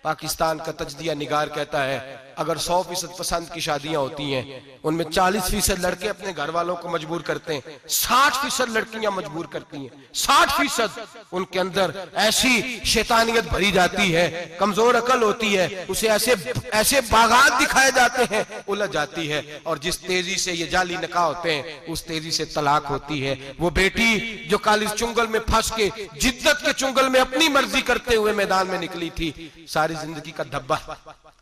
पाकिस्तान का तजदिया निगार कहता है अगर 100% पसंद की शादियां होती हैं, उनमें 40% लड़के अपने घर वालों को मजबूर करते हैं, 60% लड़कियां मजबूर करती हैं। 60% उनके अंदर ऐसी शैतानियत भरी जाती है, कमजोर अकल होती है, उसे ऐसे बागात दिखाए जाते हैं, उलझ जाती है। और जिस तेजी से ये जाली निकाह होते हैं उस तेजी से तलाक होती है। वो बेटी जो कालिज चुंगल में फंस के जिद्दत के चुंगल में अपनी मर्जी करते हुए मैदान में निकली थी, सारी जिंदगी का धब्बा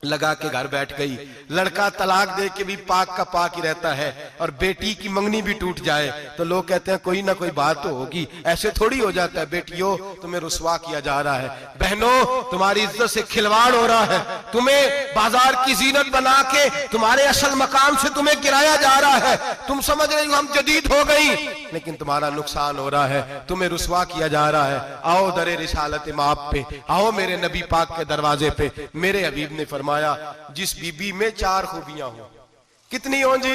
लगा के घर बैठ गई। लड़का तलाक दे के भी पाक का पाक ही रहता है, और बेटी की मंगनी भी टूट जाए तो लोग कहते हैं कोई ना कोई बात तो होगी। ऐसे थोड़ी हो जाता है। बेटियों, तुम्हें रुसवा किया जा रहा है। बहनों, तुम्हारी इज्जत से खिलवाड़ हो रहा है। तुम्हें बाजार की जीनत बना के तुम्हारे असल मकाम से तुम्हें गिराया जा रहा है। तुम समझ रही हो हम जदीद हो गई, लेकिन तुम्हारा नुकसान हो रहा है, तुम्हें रुसवा किया जा रहा है। आओ दरे रिसालत माप पे, आओ मेरे नबी पाक के दरवाजे पे। मेरे हबीब ने फरमाया जिस बीबी में 4 खूबियां हो, कितनी हो जी?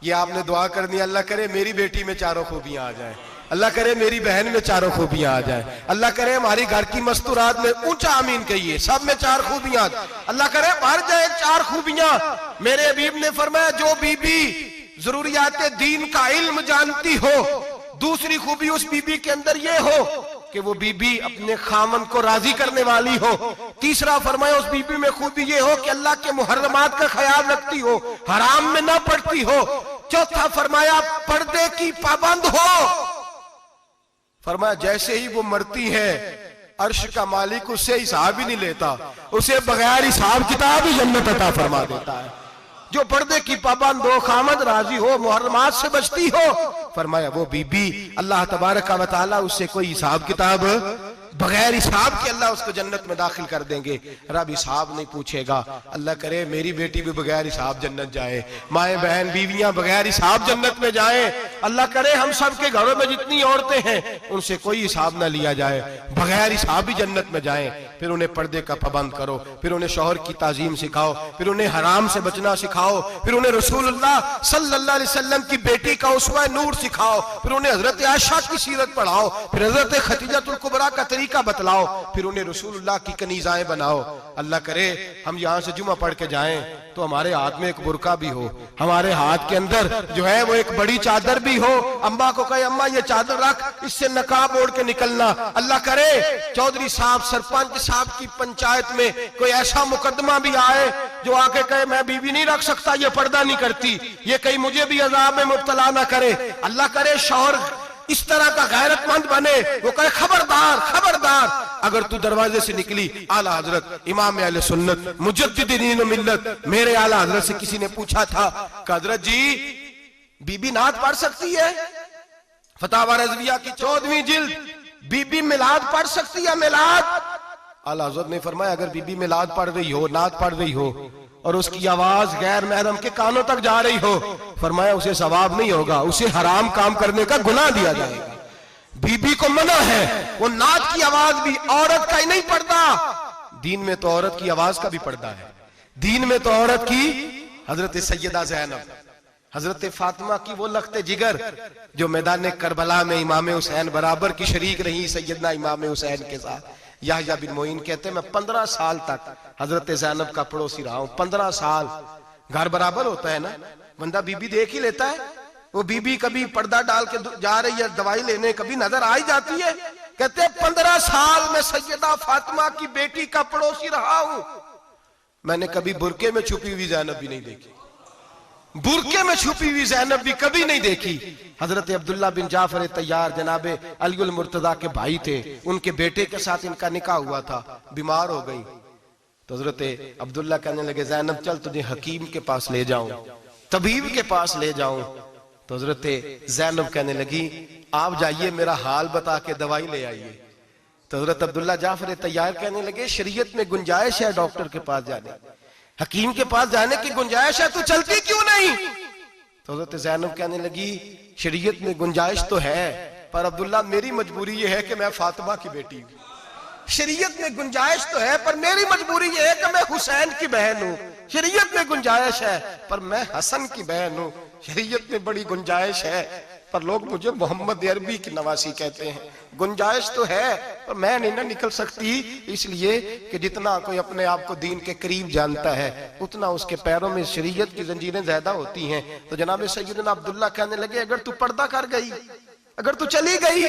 ये आपने दुआ कर दी, अल्लाह करे मेरी बेटी में 4 खूबियां आ जाए, अल्लाह करे मेरी बहन में 4 खूबियां आ जाए, अल्लाह करे हमारी घर की मस्तूरात में, ऊंचा आमीन कहिए, सब में 4 खूबियां, अल्लाह करे भर जाए 4 खूबियां। मेरे हबीब ने फरमाया जो बीबी जरूरियात दीन का इल्म जानती हो, दूसरी खूबी उस बीबी के अंदर ये हो कि वो बीबी अपने खामन को राजी करने वाली हो। तीसरा फरमाया उस बीबी में खूबी ये हो कि अल्लाह के मुहर्रमात का ख्याल रखती हो, हराम में ना पड़ती हो। चौथा फरमाया पर्दे की पाबंद हो। फरमाया जैसे ही वो मरती है अर्श का मालिक उससे हिसाब ही नहीं लेता, उसे बगैर हिसाब किताब ही जन्नत अता फरमा देता है। जो पर्दे की पाबंद हो, खामद राजी हो, मुहर्रमात से बचती हो, फरमाया वो बीबी अल्लाह तबारक व तआला उससे कोई हिसाब किताब बगैर हिसाब के अल्लाह उसको जन्नत में दाखिल कर देंगे। रब हिसाब नहीं पूछेगा। अल्लाह करे मेरी बेटी भी बगैर हिसाब जन्नत जाए, माए बहन बीवियां बगैर हिसाब जन्नत में जाए। अल्लाह करे हम सब के घरों में जितनी औरतें हैं उनसे कोई हिसाब ना लिया जाए, बगैर हिसाब भी जन्नत में जाए। फिर उन्हें पर्दे का पाबंद करो, फिर उन्हें शौहर की ताजीम सिखाओ, फिर उन्हें हराम से बचना सिखाओ, फिर उन्हें रसूलुल्लाह सल्लल्लाहु अलैहि वसल्लम की बेटी का उसवा नूर सिखाओ, फिर उन्हें हजरत आयशा की सीरत पढ़ाओ, फिर हजरत खदीजतुल कुबरा का तरीका बतलाओ, फिर उन्हें रसूलुल्लाह की कनीज़ाएं बनाओ। अल्लाह करे हम यहाँ से जुमा पढ़ के जाएं तो हमारे हाथ में एक बुरका भी हो, हमारे हाथ के अंदर जो है वो एक बड़ी चादर भी हो। अम्मा को कहे अम्मा ये चादर रख, इससे नकाब ओढ़ के निकलना। अल्लाह करे चौधरी साहब सरपंच साहब की पंचायत में कोई ऐसा मुकदमा भी आए जो आके कहे मैं बीवी नहीं रख सकता, ये पर्दा नहीं करती, ये कहीं मुझे भी अजाब में मुब्तला ना करे। अल्लाह करे शौहर इस तरह का गैरतमंद बने, वो कहे खबरदार खबरदार, अगर तू दरवाजे से निकली। आला हजरत इमाम अहले सुन्नत मुजद्दिदीन मिल्लत मेरे आला हजरत से किसी ने पूछा था कि हजरत जी बीबी नात पढ़ सकती है? फतावा रज़विया की 14वीं जिल्द, बीबी मिलाद पढ़ सकती है? मिलाद? आला हजरत ने फरमाया अगर बीबी मिलाद पढ़ रही हो, नात पढ़ रही हो और उसकी आवाज गैर महरम के कानों तक जा रही हो, फरमाया उसे सवाब नहीं होगा, उसे हराम काम करने का गुनाह दिया जाएगा। बीबी को मना है, वो नात की आवाज भी औरत का ही नहीं पड़ता, दीन में तो औरत की आवाज का भी पर्दा है। दीन में तो औरत की हजरत सैयदा ज़ैनब, हजरत फातिमा की वो लख्ते जिगर जो मैदान करबला में इमाम हुसैन बराबर की शरीक रही सैयदना इमाम हुसैन के साथ। याह्या बिन मोइन कहते हैं मैं 15 साल तक हजरत ज़ैनब का पड़ोसी रहा हूं। 15 साल, घर बराबर होता है ना, बंदा बीबी देख ही लेता है। वो बीबी कभी पर्दा डाल के जा रही है दवाई लेने, कभी नजर आ ही जाती है। कहते हैं 15 साल में सैयदा फातिमा की बेटी का पड़ोसी रहा हूं, मैंने कभी बुरके में छुपी हुई ज़ैनब भी नहीं देखी, बुरके में छुपी हुई ज़ैनब भी कभी नहीं देखी। हजरत अब्दुल्ला बिन जाफर तैयार जनाबे अलीउल मुर्तजा के भाई थे, उनके बेटे के साथ इनका निकाह हुआ था, बीमार हो गई तो हजरत अब्दुल्ला कहने लगे ज़ैनब चल तुझे हकीम के पास ले जाऊं, तबीब के पास ले जाऊं। तो हजरत ज़ैनब कहने लगी आप जाइए मेरा हाल बता के दवाई ले आइए। तो हजरत अब्दुल्ला जाफर तैयार कहने लगे शरीयत में गुंजाइश है डॉक्टर के पास जाने, हकीम के पास जाने की गुंजाइश है, तो चलती क्यों नहीं? तो हज़रत ज़ैनब कहने लगी शरीयत में गुंजाइश तो है, पर अब्दुल्ला मेरी मजबूरी ये है कि मैं फातिमा की बेटी हूँ। शरीयत में गुंजाइश तो है पर मेरी मजबूरी ये है कि मैं हुसैन की बहन हूँ। शरीयत में गुंजाइश है पर मैं हसन की बहन हूँ। शरीयत में बड़ी गुंजाइश है पर लोग मुझे मोहम्मद अरबी की नवासी कहते हैं। गुंजाइश तो है पर मैं नहीं ना निकल सकती, इसलिए कि जितना कोई अपने आप को दीन के करीब जानता है उतना उसके पैरों में शरीयत की जंजीरें ज्यादा होती हैं। तो जनाब सैयदना अब्दुल्ला कहने लगे अगर तू पर्दा कर गई, अगर तू चली गई,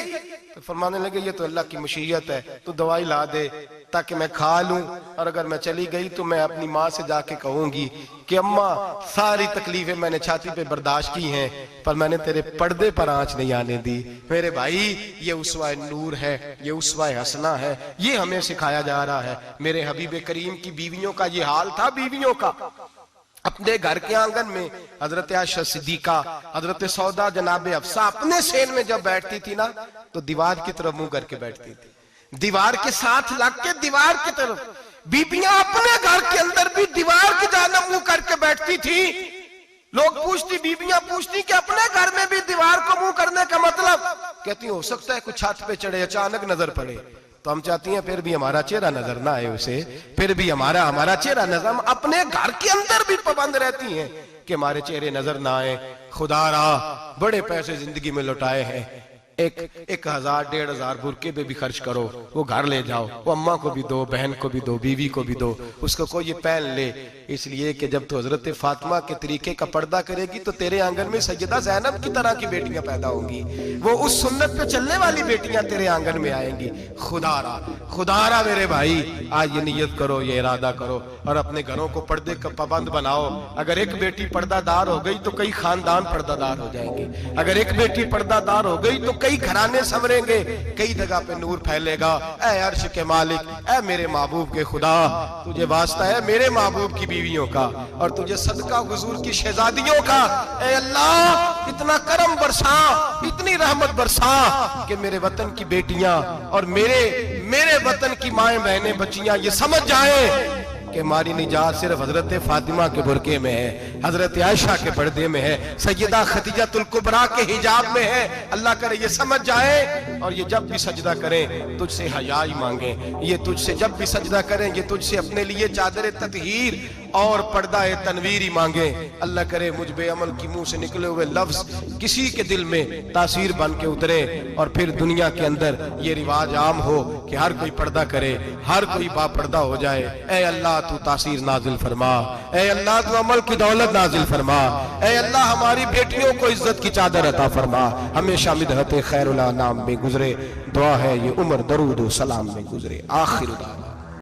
तो फरमाने लगे ये तो अल्लाह की मशीयत है, तू दवाई ला दे ताकि मैं खा लूं, और अगर मैं चली गई तो मैं अपनी माँ से जाके कहूंगी कि अम्मा सारी तकलीफें मैंने छाती पे बर्दाश्त की हैं पर मैंने तेरे पर्दे पर आंच नहीं आने दी। मेरे भाई ये उसवा नूर है, ये उसवा हसना है, ये हमें सिखाया जा रहा है। मेरे हबीब करीम की बीवियों का ये हाल था। बीवियों का अपने घर के आंगन में हजरत आयशा सिद्दीका, हजरत सौदा, जनाब अफसा अपने सेन में जब बैठती थी ना तो दीवार की तरफ मुंह करके बैठती थी, दीवार के साथ लग के दीवार की तरफ। बीबियां अपने घर के अंदर भी दीवार की जानब मुंह करके बैठती थी। लोग पूछती, बीबियां पूछती कि अपने घर में भी दीवार को मुंह करने का मतलब? कहती हो सकता है कुछ छत पे चढ़े अचानक नजर पड़े, तो हम चाहती हैं फिर भी हमारा चेहरा नजर ना आए उसे, फिर भी हमारा चेहरा नजर, हम अपने घर के अंदर भी पाबंद रहती हैं कि हमारे चेहरे नजर ना आए। खुदारा बड़े पैसे जिंदगी में लुटाए हैं, 1000 1500 बुरके पे भी खर्च करो, वो घर ले जाओ, वो अम्मा को भी दो, बहन को भी दो, बीवी को भी दो, उसको कोई ये पहन ले। इसलिए कि जब तो हजरत फातिमा के तरीके का पर्दा करेगी तो तेरे आंगन में सैयदा ज़ैनब की तरह की बेटियां पैदा होंगी, वो उस सुन्नत पे चलने वाली बेटियां तेरे आंगन में आएंगी। खुदारा मेरे भाई आज ये नियत करो, ये इरादा करो और अपने घरों को पर्दे का पाबंद बनाओ। अगर एक बेटी पर्दादार हो गई तो कई खानदान पर्दादार हो जाएंगे, अगर एक बेटी पर्दादार हो गई तो कई घराने संवरेंगे, कई जगह पे नूर फैलेगा। ऐ अर्श के मालिक, ऐ मेरे महबूब के खुदा, तुझे वास्ता है मेरे महबूब की बीवियों का और तुझे सदका हुजूर की शहजादियों का। ऐ अल्लाह इतना करम बरसा, इतनी रहमत बरसा कि मेरे वतन की बेटियां और मेरे वतन की माएं बहनें बच्चियां ये समझ जाए कि हमारी निजात सिर्फ हजरत फातिमा के बुरके में है, हजरत आयशा के पर्दे में है, सैयदा खदीजातुल कुबरा के हिजाब में है। अल्लाह करे ये समझ जाए और ये जब भी सजदा करें तुझसे हयाई मांगे, ये तुझसे जब भी सजदा करें ये तुझसे अपने लिए चादर ततहीर और पर्दा तनवीर मांगे। अल्लाह करे मुझ बेअमल की मुंह से निकले हुए लफ्ज किसी के दिल में तासीर बन के उतरे और फिर दुनिया के अंदर ये रिवाज आम हो कि हर कोई पर्दा करे, हर कोई बापर्दा हो जाए। ऐ अल्लाह तू तासीर नाजिल फरमा, ऐ अल्लाह तू अमल की दौलत नाजिल फरमा, ऐ अल्लाह हमारी बेटियों को इज्जत की चादर अता फरमा, हमेशा मिदहत खैरुल नाम में गुजरे। दुआ है ये उम्र दरूद सलाम में गुजरे। आखिर